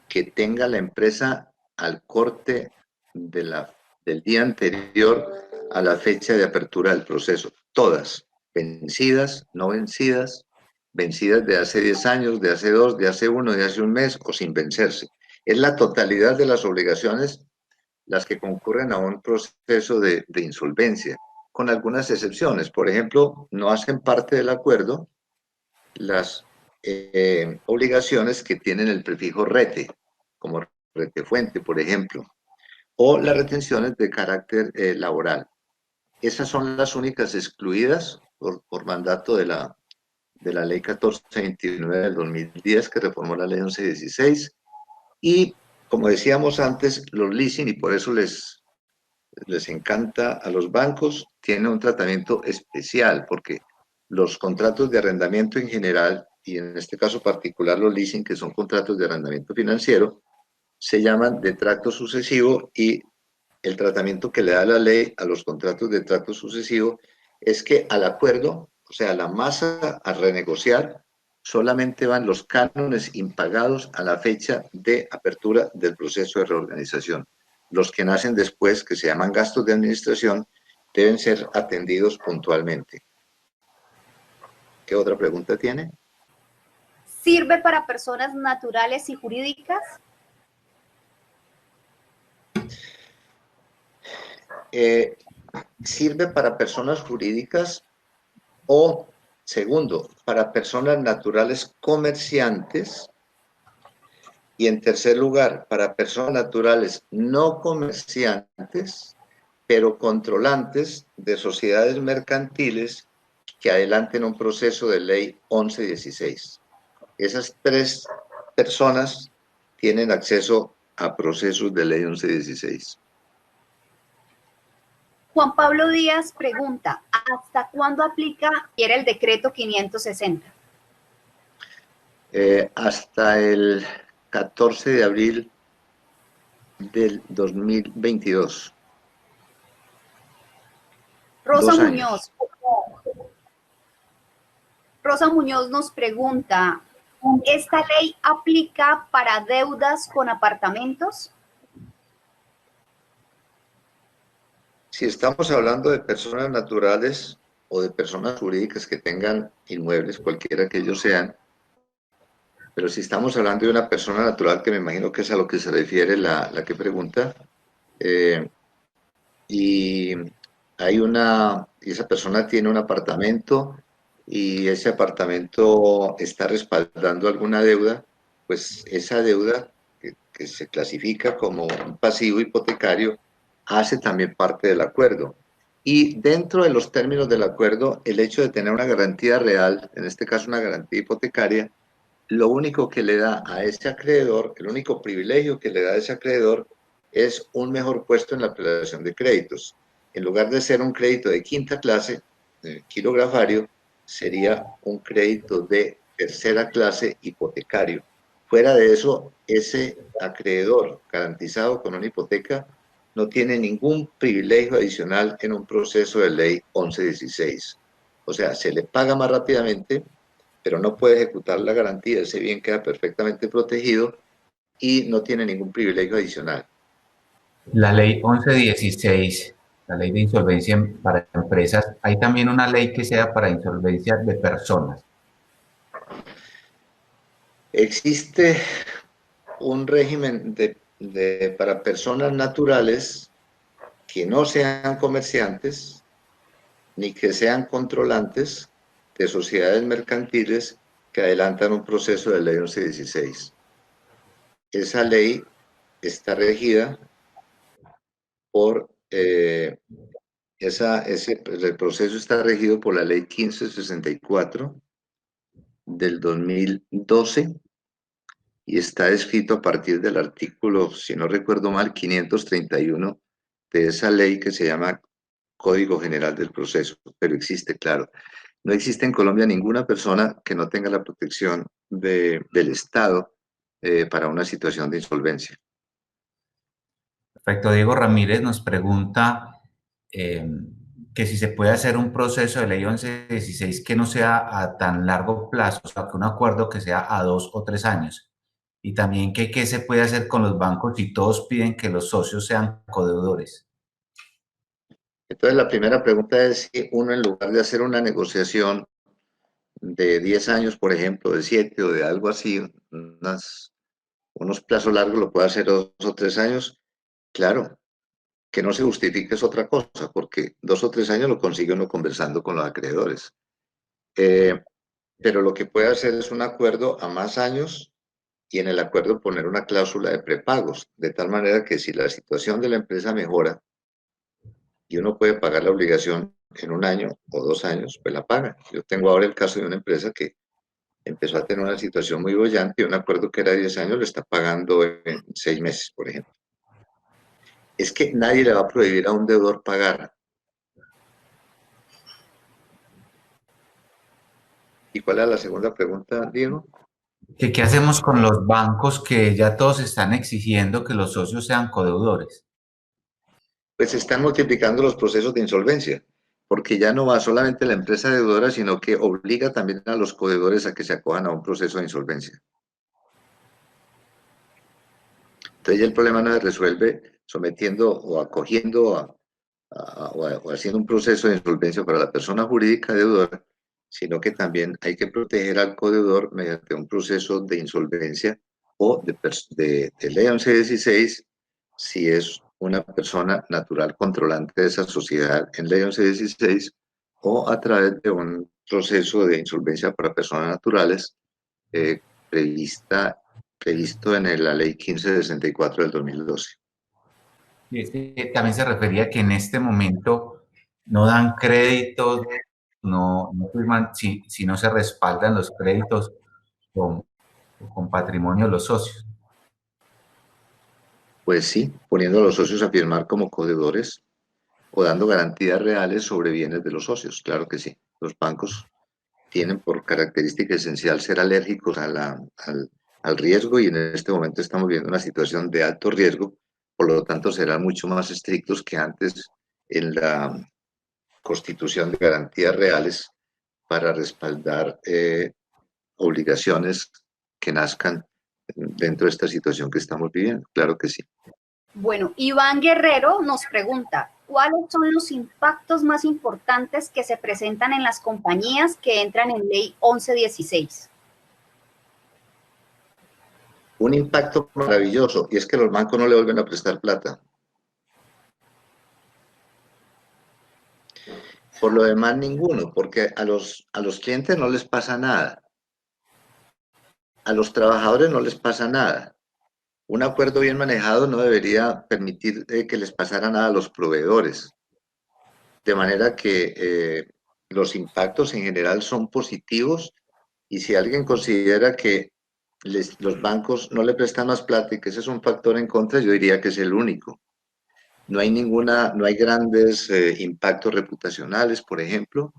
que tenga la empresa al corte del día anterior a la fecha de apertura del proceso. Todas, vencidas, no vencidas, vencidas de hace 10 años, de hace 2, de hace 1, de hace un mes o sin vencerse. Es la totalidad de las obligaciones las que concurren a un proceso de insolvencia, con algunas excepciones. Por ejemplo, no hacen parte del acuerdo las obligaciones que tienen el prefijo rete, como retefuente, por ejemplo, o las retenciones de carácter laboral. Esas son las únicas excluidas por mandato de la Ley 1429 del 2010, que reformó la Ley 1116. Y, como decíamos antes, los leasing, y por eso les encanta a los bancos, tienen un tratamiento especial, porque los contratos de arrendamiento en general, y en este caso particular los leasing, que son contratos de arrendamiento financiero, se llaman de tracto sucesivo, y el tratamiento que le da la ley a los contratos de tracto sucesivo es que al acuerdo, o sea, la masa a renegociar, solamente van los cánones impagados a la fecha de apertura del proceso de reorganización. Los que nacen después, que se llaman gastos de administración, deben ser atendidos puntualmente. ¿Qué otra pregunta tiene? ¿Sirve para personas naturales y jurídicas? Sirve para personas jurídicas o, segundo, para personas naturales comerciantes, y en tercer lugar, para personas naturales no comerciantes, pero controlantes de sociedades mercantiles que adelanten un proceso de ley 1116. Esas tres personas tienen acceso a procesos de ley 1116. Juan Pablo Díaz pregunta, ¿hasta cuándo aplica era el decreto 560? Hasta el 14 de abril del 2022. Rosa 2 Muñoz, años. Rosa Muñoz nos pregunta, ¿esta ley aplica para deudas con apartamentos? Si estamos hablando de personas naturales o de personas jurídicas que tengan inmuebles, cualquiera que ellos sean, pero si estamos hablando de una persona natural, que me imagino que es a lo que se refiere la que pregunta, y esa persona tiene un apartamento y ese apartamento está respaldando alguna deuda, pues esa deuda que se clasifica como un pasivo hipotecario hace también parte del acuerdo. Y dentro de los términos del acuerdo, el hecho de tener una garantía real, en este caso una garantía hipotecaria, lo único que le da a ese acreedor, el único privilegio que le da a ese acreedor es un mejor puesto en la apelación de créditos. En lugar de ser un crédito de quinta clase, quilografario, sería un crédito de tercera clase hipotecario. Fuera de eso, ese acreedor garantizado con una hipoteca no tiene ningún privilegio adicional en un proceso de ley 1116. O sea, se le paga más rápidamente, pero no puede ejecutar la garantía, ese bien queda perfectamente protegido y no tiene ningún privilegio adicional. La ley 1116, la ley de insolvencia para empresas, hay también una ley que sea para insolvencia de personas. Existe un régimen para personas naturales que no sean comerciantes ni que sean controlantes de sociedades mercantiles que adelantan un proceso de ley 1116. Esa ley está regida por el proceso está regido por la ley 1564 del 2012 y está escrito a partir del artículo, si no recuerdo mal, 531 de esa ley que se llama Código General del Proceso, pero existe, claro. No existe en Colombia ninguna persona que no tenga la protección del Estado para una situación de insolvencia. Perfecto. Diego Ramírez nos pregunta eh, que si se puede hacer un proceso de ley 1116 que no sea a tan largo plazo, o sea, que un acuerdo que sea a 2 o 3 años. Y también que qué se puede hacer con los bancos si todos piden que los socios sean codeudores. Entonces, la primera pregunta es si uno, en lugar de hacer una negociación de 10 años, por ejemplo, de 7 o de algo así, unos plazos largos, lo puede hacer 2 o 3 años. Claro, que no se justifique es otra cosa, porque 2 o 3 años lo consigue uno conversando con los acreedores. Eh, pero lo que puede hacer es un acuerdo a más años y en el acuerdo poner una cláusula de prepagos, de tal manera que si la situación de la empresa mejora y uno puede pagar la obligación en 1 año o 2 años, pues la paga. Yo tengo ahora el caso de una empresa que empezó a tener una situación muy bollante y un acuerdo que era de 10 años lo está pagando en 6 meses, por ejemplo. Es que nadie le va a prohibir a un deudor pagar. ¿Y cuál es la segunda pregunta, Diego? ¿Que qué hacemos con los bancos que ya todos están exigiendo que los socios sean codeudores? Pues se están multiplicando los procesos de insolvencia, porque ya no va solamente la empresa deudora, sino que obliga también a los codeudores a que se acojan a un proceso de insolvencia. Entonces ya el problema no se resuelve sometiendo o acogiendo o haciendo un proceso de insolvencia para la persona jurídica deudora, sino que también hay que proteger al codeudor mediante un proceso de insolvencia o de ley 1116 si es una persona natural controlante de esa sociedad en ley 1116 o a través de un proceso de insolvencia para personas naturales eh, previsto en la ley 1564 del 2012. Y es que también se refería que en este momento no dan créditos no firman si no se respaldan los créditos con, con patrimonio de los socios. Pues sí, poniendo a los socios a firmar como codeudores o dando garantías reales sobre bienes de los socios, claro que sí. Los bancos tienen por característica esencial ser alérgicos al riesgo y en este momento estamos viendo una situación de alto riesgo, por lo tanto serán mucho más estrictos que antes en la constitución de garantías reales para respaldar obligaciones que nazcan dentro de esta situación que estamos viviendo. Claro que sí. Bueno, Iván Guerrero nos pregunta, ¿cuáles son los impactos más importantes que se presentan en las compañías que entran en ley 1116? Un impacto maravilloso, y es que los bancos no le vuelven a prestar plata. Por lo demás, ninguno, porque a los clientes no les pasa nada. A los trabajadores no les pasa nada. Un acuerdo bien manejado no debería permitir que les pasara nada a los proveedores. De manera que los impactos en general son positivos y si alguien considera que los bancos no le prestan más plata y que ese es un factor en contra, yo diría que es el único. No hay grandes impactos reputacionales, por ejemplo.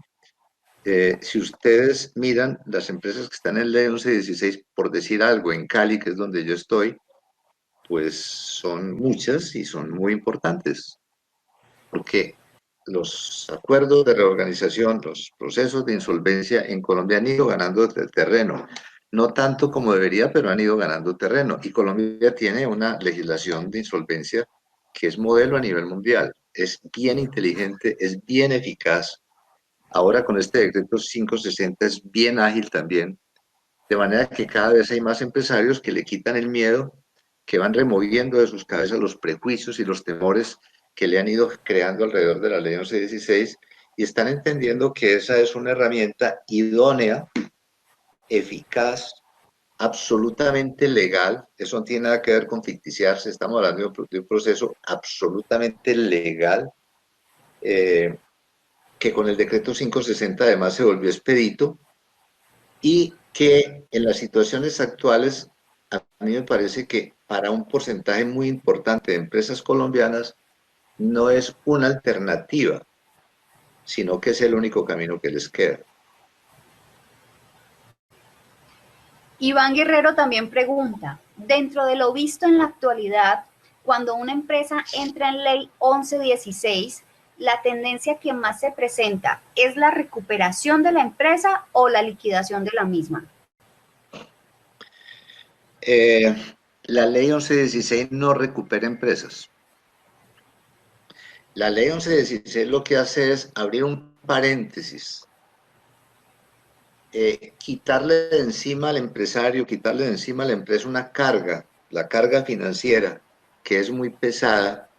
Si ustedes miran las empresas que están en ley 1116, por decir algo, en Cali, que es donde yo estoy, pues son muchas y son muy importantes, porque los acuerdos de reorganización, los procesos de insolvencia en Colombia han ido ganando terreno. No tanto como debería, pero han ido ganando terreno. Y Colombia tiene una legislación de insolvencia que es modelo a nivel mundial. Es bien inteligente, es bien eficaz. Ahora con este decreto 560 es bien ágil también. De manera que cada vez hay más empresarios que le quitan el miedo, que van removiendo de sus cabezas los prejuicios y los temores que le han ido creando alrededor de la ley 1116 y están entendiendo que esa es una herramienta idónea, eficaz, absolutamente legal. Eso no tiene nada que ver con ficticiarse, estamos hablando de un proceso absolutamente legal, que con el decreto 560 además se volvió expedito y que en las situaciones actuales a mí me parece que para un porcentaje muy importante de empresas colombianas no es una alternativa, sino que es el único camino que les queda. Iván Guerrero también pregunta, dentro de lo visto en la actualidad, cuando una empresa entra en ley 1116, la tendencia que más se presenta es la recuperación de la empresa o la liquidación de la misma. La ley 1116 no recupera empresas. La ley 1116 lo que hace es abrir un paréntesis, quitarle de encima al empresario, quitarle de encima a la empresa una carga, la carga financiera, que es muy pesada,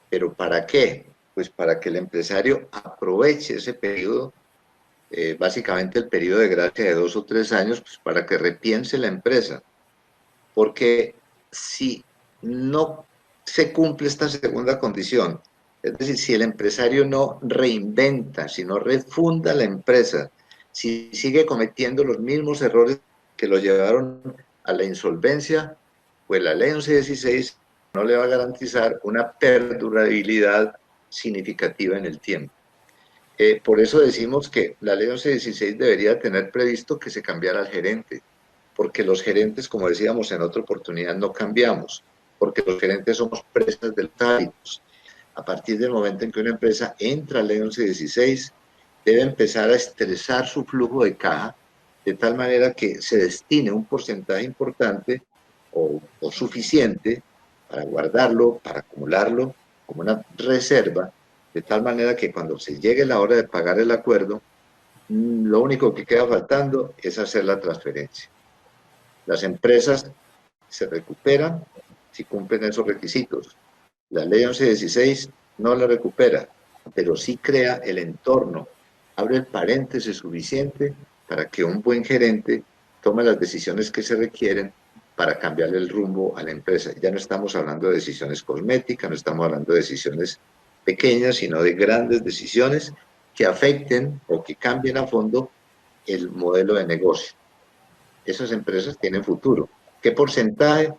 pero ¿para qué? Pues para que el empresario aproveche ese periodo, básicamente el periodo de gracia de 2 o 3 años, pues para que repiense la empresa. Porque si no se cumple esta segunda condición, es decir, si el empresario no reinventa, si no refunda la empresa, si sigue cometiendo los mismos errores que lo llevaron a la insolvencia, pues la ley 1116 no le va a garantizar una perdurabilidad significativa en el tiempo. Por eso decimos que la ley 1116 debería tener previsto que se cambiara al gerente, porque los gerentes, como decíamos en otra oportunidad, no cambiamos, porque los gerentes somos presas de los hábitos. A partir del momento en que una empresa entra a ley 1116, debe empezar a estresar su flujo de caja de tal manera que se destine un porcentaje importante o suficiente para guardarlo, para acumularlo como una reserva, de tal manera que cuando se llegue la hora de pagar el acuerdo, lo único que queda faltando es hacer la transferencia. Las empresas se recuperan si cumplen esos requisitos. La ley 1116 no la recupera, pero sí crea el entorno, abre el paréntesis suficiente para que un buen gerente tome las decisiones que se requieren para cambiarle el rumbo a la empresa. Ya no estamos hablando de decisiones cosméticas, no estamos hablando de decisiones pequeñas, sino de grandes decisiones que afecten o que cambien a fondo el modelo de negocio. Esas empresas tienen futuro. ¿Qué porcentaje?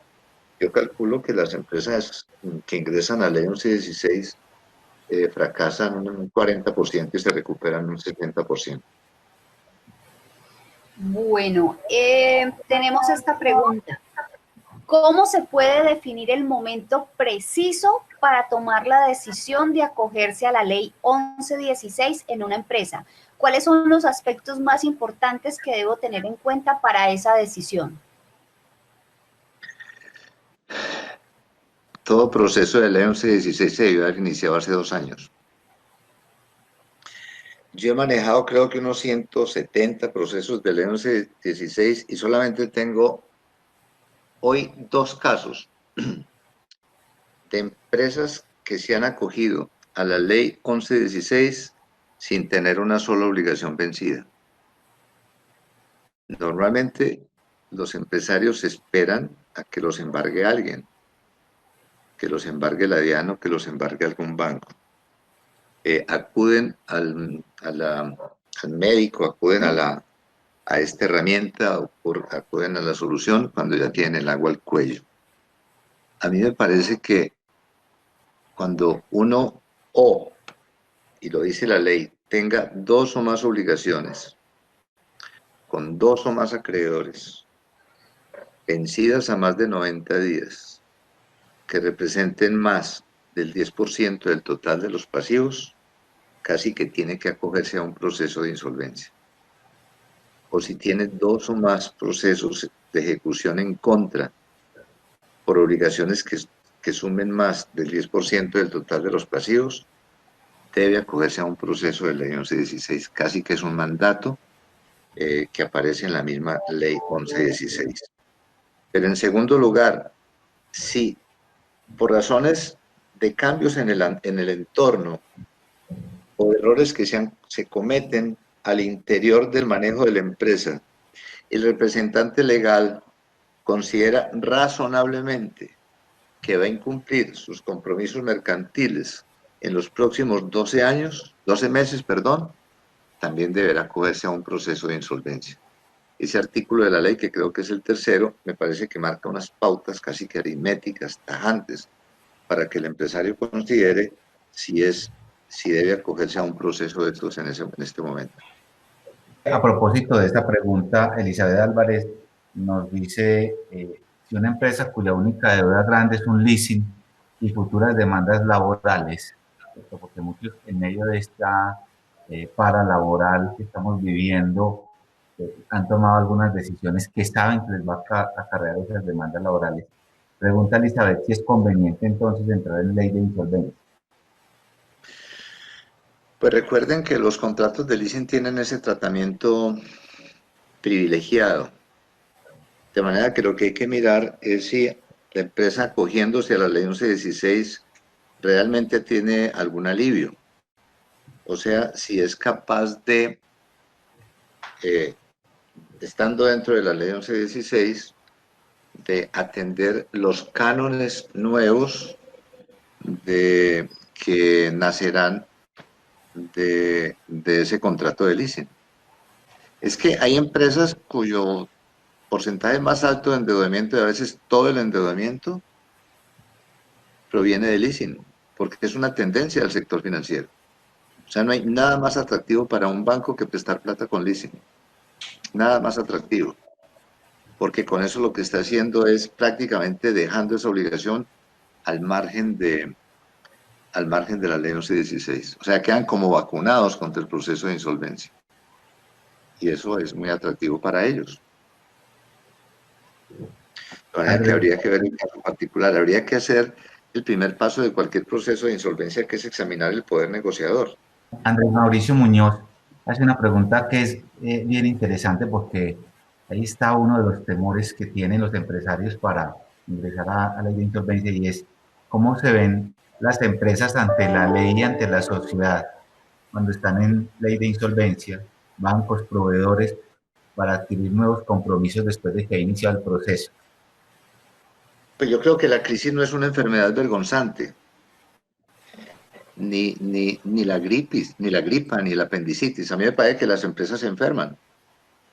Yo calculo que las empresas que ingresan a la ley 1116 fracasan un 40% y se recuperan un 70%. Bueno, tenemos esta pregunta. ¿Cómo se puede definir el momento preciso para tomar la decisión de acogerse a la ley 1116 en una empresa? ¿Cuáles son los aspectos más importantes que debo tener en cuenta para esa decisión? Todo proceso de ley 1116 se debió haber iniciado hace 2 años. Yo he manejado creo que unos 170 procesos de ley 1116 y solamente tengo hoy 2 casos de empresas que se han acogido a la ley 1116 sin tener una sola obligación vencida. Normalmente los empresarios esperan a que los embargue alguien, que los embargue la DIAN o que los embargue algún banco. Acuden al médico, acuden a esta herramienta, acuden a la solución cuando ya tienen el agua al cuello. A mí me parece que cuando uno, y lo dice la ley, tenga 2 o más obligaciones, con 2 o más acreedores, vencidas a más de 90 días, que representen más del 10% del total de los pasivos, casi que tiene que acogerse a un proceso de insolvencia. O si tiene 2 o más procesos de ejecución en contra por obligaciones que sumen más del 10% del total de los pasivos, debe acogerse a un proceso de ley 1116, casi que es un mandato que aparece en la misma ley 1116. Pero en segundo lugar, si por razones de cambios en el entorno o errores que se cometen al interior del manejo de la empresa, el representante legal considera razonablemente que va a incumplir sus compromisos mercantiles en los próximos 12 meses, también deberá acogerse a un proceso de insolvencia. Ese artículo de la ley, que creo que es el tercero, me parece que marca unas pautas casi que aritméticas, tajantes, para que el empresario considere si debe acogerse a un proceso de estos en este momento. A propósito de esta pregunta, Elizabeth Álvarez nos dice, si una empresa cuya única deuda grande es un leasing y futuras demandas laborales, porque muchos en medio de esta paralaboral que estamos viviendo han tomado algunas decisiones que saben que les va a acarrear esas demandas laborales. Pregunta Elizabeth si es conveniente entonces entrar en ley de insolvencia. Pues recuerden que los contratos de leasing tienen ese tratamiento privilegiado, de manera que lo que hay que mirar es si la empresa acogiéndose a la ley 1116 realmente tiene algún alivio, o sea, si es capaz de, estando dentro de la ley 1116, de atender los cánones nuevos que nacerán de ese contrato de leasing. Es que hay empresas cuyo porcentaje más alto de endeudamiento, y a veces todo el endeudamiento, proviene de leasing, porque es una tendencia del sector financiero. O sea, no hay nada más atractivo para un banco que prestar plata con leasing. Nada más atractivo. Porque con eso lo que está haciendo es prácticamente dejando esa obligación al margen de la ley 1116. O sea, quedan como vacunados contra el proceso de insolvencia. Y eso es muy atractivo para ellos. De manera que habría que ver el caso particular. Habría que hacer el primer paso de cualquier proceso de insolvencia, que es examinar el poder negociador. Andrés Mauricio Muñoz hace una pregunta que es bien interesante, porque ahí está uno de los temores que tienen los empresarios para ingresar a la ley de insolvencia, y es cómo se ven las empresas ante la ley y ante la sociedad cuando están en ley de insolvencia, bancos, proveedores, para adquirir nuevos compromisos después de que ha iniciado el proceso. Pues yo creo que la crisis no es una enfermedad vergonzante. ni la gripis, ni la gripa, ni la apendicitis. A mí me parece que las empresas se enferman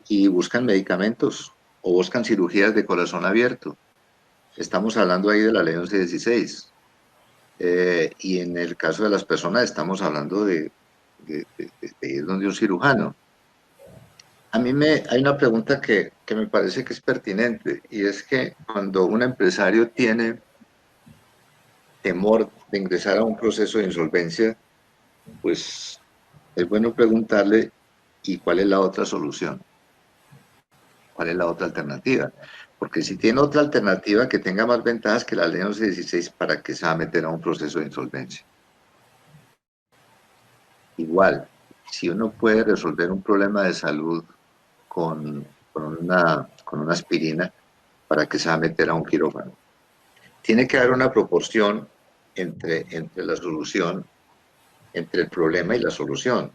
y buscan medicamentos o buscan cirugías de corazón abierto. Estamos hablando ahí de la ley 1116. Y en el caso de las personas estamos hablando de ir donde un cirujano. Hay una pregunta que me parece que es pertinente, y es que cuando un empresario tiene temor de ingresar a un proceso de insolvencia, pues es bueno preguntarle, ¿y cuál es la otra solución? ¿Cuál es la otra alternativa? Porque si tiene otra alternativa que tenga más ventajas que la ley 1116, ¿para qué se va a meter a un proceso de insolvencia? Igual, si uno puede resolver un problema de salud con una aspirina, ¿para qué se va a meter a un quirófano? Tiene que haber una proporción entre la solución, entre el problema y la solución,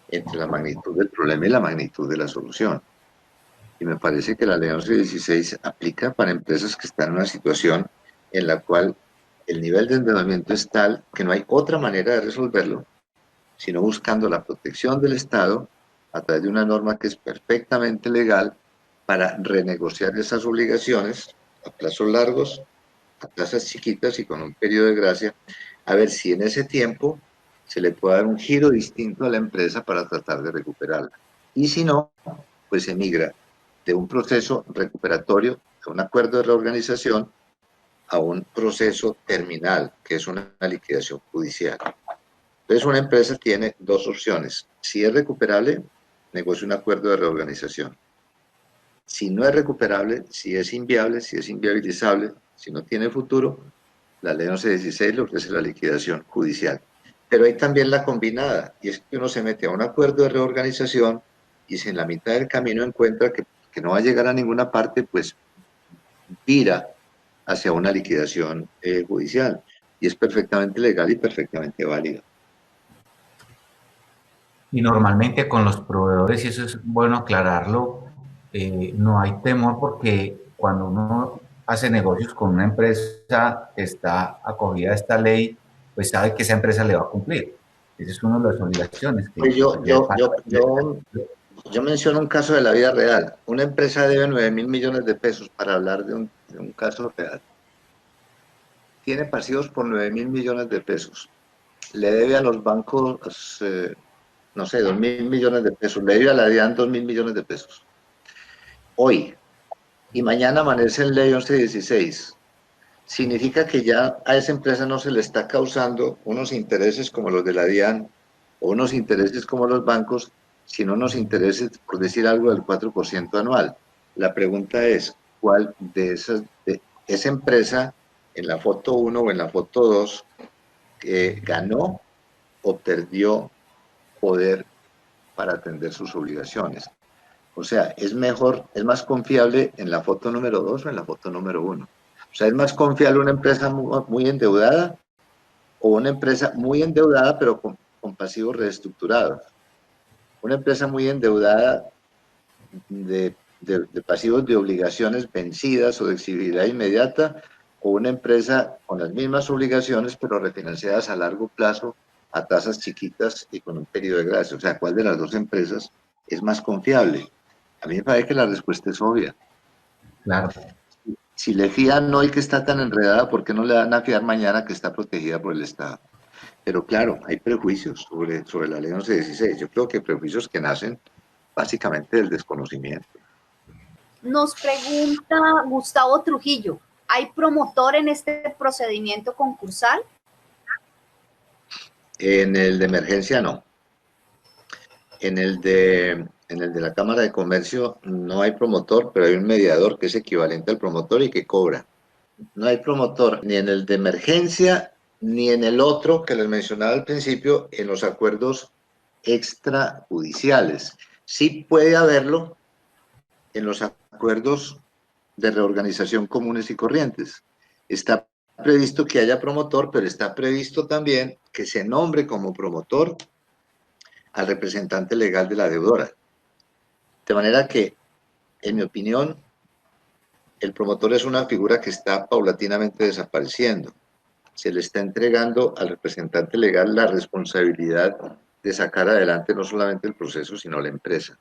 entre la magnitud del problema y la magnitud de la solución. Y me parece que la ley 1116 aplica para empresas que están en una situación en la cual el nivel de endeudamiento es tal que no hay otra manera de resolverlo, sino buscando la protección del Estado a través de una norma que es perfectamente legal para renegociar esas obligaciones a plazos largos, a tasas chiquitas y con un periodo de gracia, a ver si en ese tiempo se le puede dar un giro distinto a la empresa para tratar de recuperarla. Y si no, pues se migra de un proceso recuperatorio, de un acuerdo de reorganización, a un proceso terminal, que es una liquidación judicial. Entonces, una empresa tiene dos opciones. Si es recuperable, negocia un acuerdo de reorganización. Si no es recuperable, si es inviable, si es inviabilizable, si no tiene futuro, la ley 1116 le ofrece la liquidación judicial. Pero hay también la combinada, y es que uno se mete a un acuerdo de reorganización y si en la mitad del camino encuentra que no va a llegar a ninguna parte, pues vira hacia una liquidación judicial. Y es perfectamente legal y perfectamente válido. Y normalmente con los proveedores, y eso es bueno aclararlo, no hay temor porque cuando uno hace negocios con una empresa que está acogida a esta ley, pues sabe que esa empresa le va a cumplir. Esa es una de las obligaciones que Pues le- yo menciono un caso de la vida real. Una empresa debe 9.000 millones de pesos para hablar de un caso real. Tiene pasivos por 9.000 millones de pesos. Le debe a los bancos, no sé, 2.000 millones de pesos. Le debe a la DIAN 2.000 millones de pesos. Hoy y mañana amanece en ley 1116. Significa que ya a esa empresa no se le está causando unos intereses como los de la DIAN o unos intereses como los bancos, sino unos intereses, por decir algo, del 4% anual. La pregunta es, ¿cuál de esa empresa en la foto 1 o en la foto 2 ganó o perdió poder para atender sus obligaciones? O sea, es mejor, es más confiable en la foto número 2 o en la foto número 1. O sea, es más confiable una empresa muy endeudada o una empresa muy endeudada pero con pasivos reestructurados. Una empresa muy endeudada de pasivos de obligaciones vencidas o de exigibilidad inmediata, o una empresa con las mismas obligaciones pero refinanciadas a largo plazo a tasas chiquitas y con un periodo de gracia. O sea, ¿cuál de las dos empresas es más confiable? A mí me parece que la respuesta es obvia. claro. Si le fían hoy que está tan enredada, ¿por qué no le van a fiar mañana que está protegida por el Estado? Pero claro, hay prejuicios sobre la ley 1116. Yo creo que prejuicios que nacen básicamente del desconocimiento. Nos pregunta Gustavo Trujillo, ¿hay promotor en este procedimiento concursal? En el de emergencia no. En el de la Cámara de Comercio no hay promotor, pero hay un mediador que es equivalente al promotor y que cobra. No hay promotor ni en el de emergencia ni en el otro que les mencionaba al principio, en los acuerdos extrajudiciales. Sí puede haberlo en los acuerdos de reorganización comunes y corrientes. Está previsto que haya promotor, pero está previsto también que se nombre como promotor al representante legal de la deudora. De manera que, en mi opinión, el promotor es una figura que está paulatinamente desapareciendo. se le está entregando al representante legal la responsabilidad de sacar adelante no solamente el proceso, sino la empresa.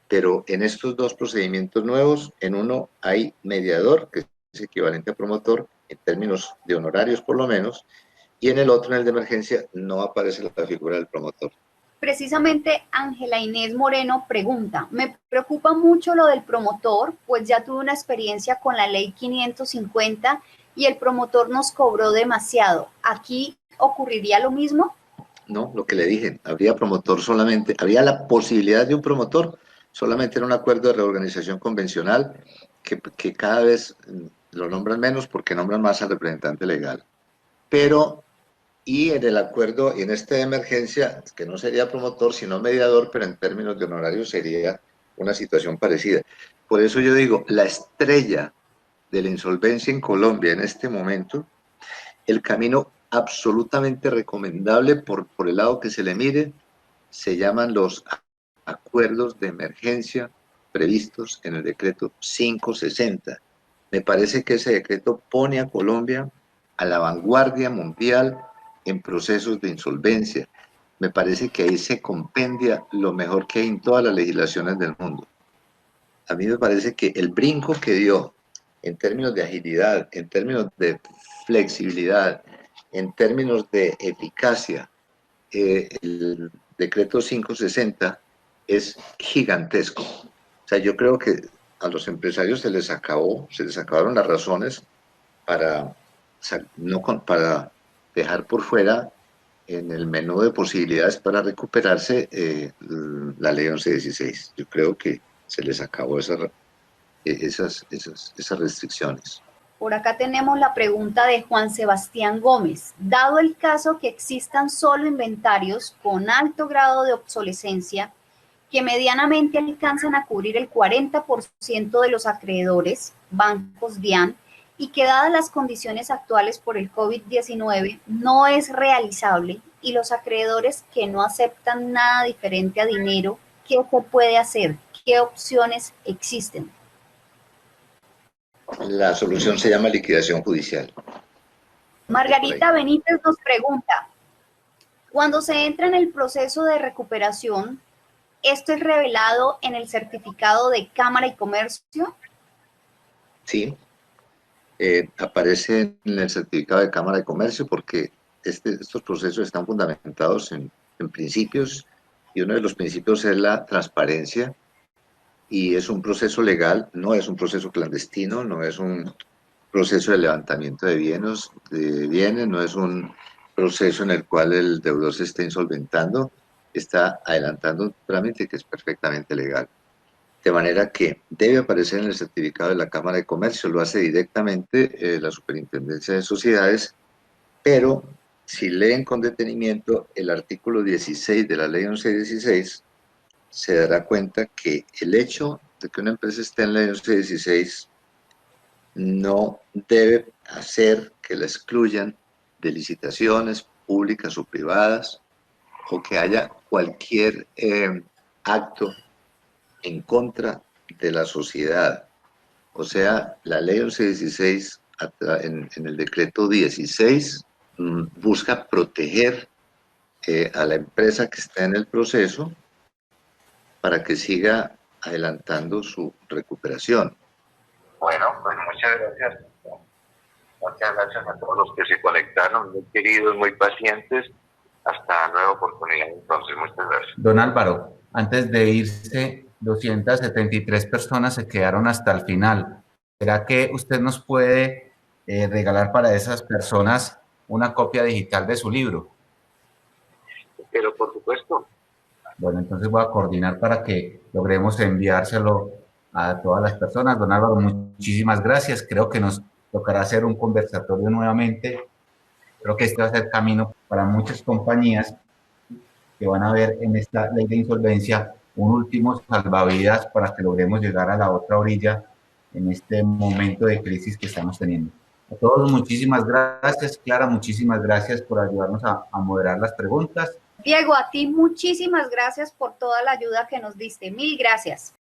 Pero en estos dos procedimientos nuevos, en uno hay mediador, que es equivalente a promotor, en términos de honorarios por lo menos, y en el otro, en el de emergencia, no aparece la figura del promotor. Precisamente Ángela Inés Moreno pregunta, me preocupa mucho lo del promotor, pues ya tuve una experiencia con la ley 550 y el promotor nos cobró demasiado. ¿Aquí ocurriría lo mismo? No, lo que le dije, habría promotor solamente, había la posibilidad de un promotor, solamente en un acuerdo de reorganización convencional, que cada vez lo nombran menos porque nombran más al representante legal. Pero, y en el acuerdo, en esta de emergencia, que no sería promotor, sino mediador, pero en términos de honorario sería una situación parecida. Por eso yo digo, la estrella de la insolvencia en Colombia en este momento, el camino absolutamente recomendable por el lado que se le mire, se llaman los acuerdos de emergencia previstos en el decreto 560. Me parece que ese decreto pone a Colombia a la vanguardia mundial en procesos de insolvencia. Me parece que ahí se compendia lo mejor que hay en todas las legislaciones del mundo. A mí me parece que el brinco que dio en términos de agilidad, en términos de flexibilidad, en términos de eficacia, el decreto 560 es gigantesco. O sea, yo creo que a los empresarios se les acabaron las razones para, no, para dejar por fuera en el menú de posibilidades para recuperarse la ley 1116. Yo creo que se les acabó esas restricciones. Por acá tenemos la pregunta de Juan Sebastián Gómez. Dado el caso que existan solo inventarios con alto grado de obsolescencia, que medianamente alcanzan a cubrir el 40% de los acreedores, bancos DIAN, y que dadas las condiciones actuales por el COVID-19 no es realizable, y los acreedores que no aceptan nada diferente a dinero, ¿qué se puede hacer? ¿Qué opciones existen? La solución se llama liquidación judicial. Margarita Benítez nos pregunta, cuando se entra en el proceso de recuperación, ¿esto es revelado en el certificado de Cámara y Comercio? Sí, aparece en el certificado de Cámara de Comercio porque estos procesos están fundamentados en principios, y uno de los principios es la transparencia, y es un proceso legal, no es un proceso clandestino, no es un proceso de levantamiento de bienes, no es un proceso en el cual el deudor se está insolventando, está adelantando un trámite que es perfectamente legal. De manera que debe aparecer en el certificado de la Cámara de Comercio, lo hace directamente la Superintendencia de Sociedades, pero si leen con detenimiento el artículo 16 de la Ley 1116, se dará cuenta que el hecho de que una empresa esté en la Ley 1116 no debe hacer que la excluyan de licitaciones públicas o privadas, o que haya cualquier acto en contra de la sociedad. O sea, la ley 1116 en el decreto 16 busca proteger a la empresa que está en el proceso para que siga adelantando su recuperación. Bueno, pues muchas gracias. Muchas gracias a todos los que se conectaron, muy queridos, muy pacientes. Hasta nueva oportunidad, entonces, muchas gracias. Don Álvaro, antes de irse, 273 personas se quedaron hasta el final. ¿Será que usted nos puede regalar para esas personas una copia digital de su libro? Pero por supuesto. Bueno, entonces voy a coordinar para que logremos enviárselo a todas las personas. Don Álvaro, muchísimas gracias. Creo que nos tocará hacer un conversatorio nuevamente. Creo que este va a ser camino para muchas compañías que van a ver en esta ley de insolvencia un último salvavidas para que logremos llegar a la otra orilla en este momento de crisis que estamos teniendo. A todos, muchísimas gracias. Clara, muchísimas gracias por ayudarnos a moderar las preguntas. Diego, a ti muchísimas gracias por toda la ayuda que nos diste. Mil gracias.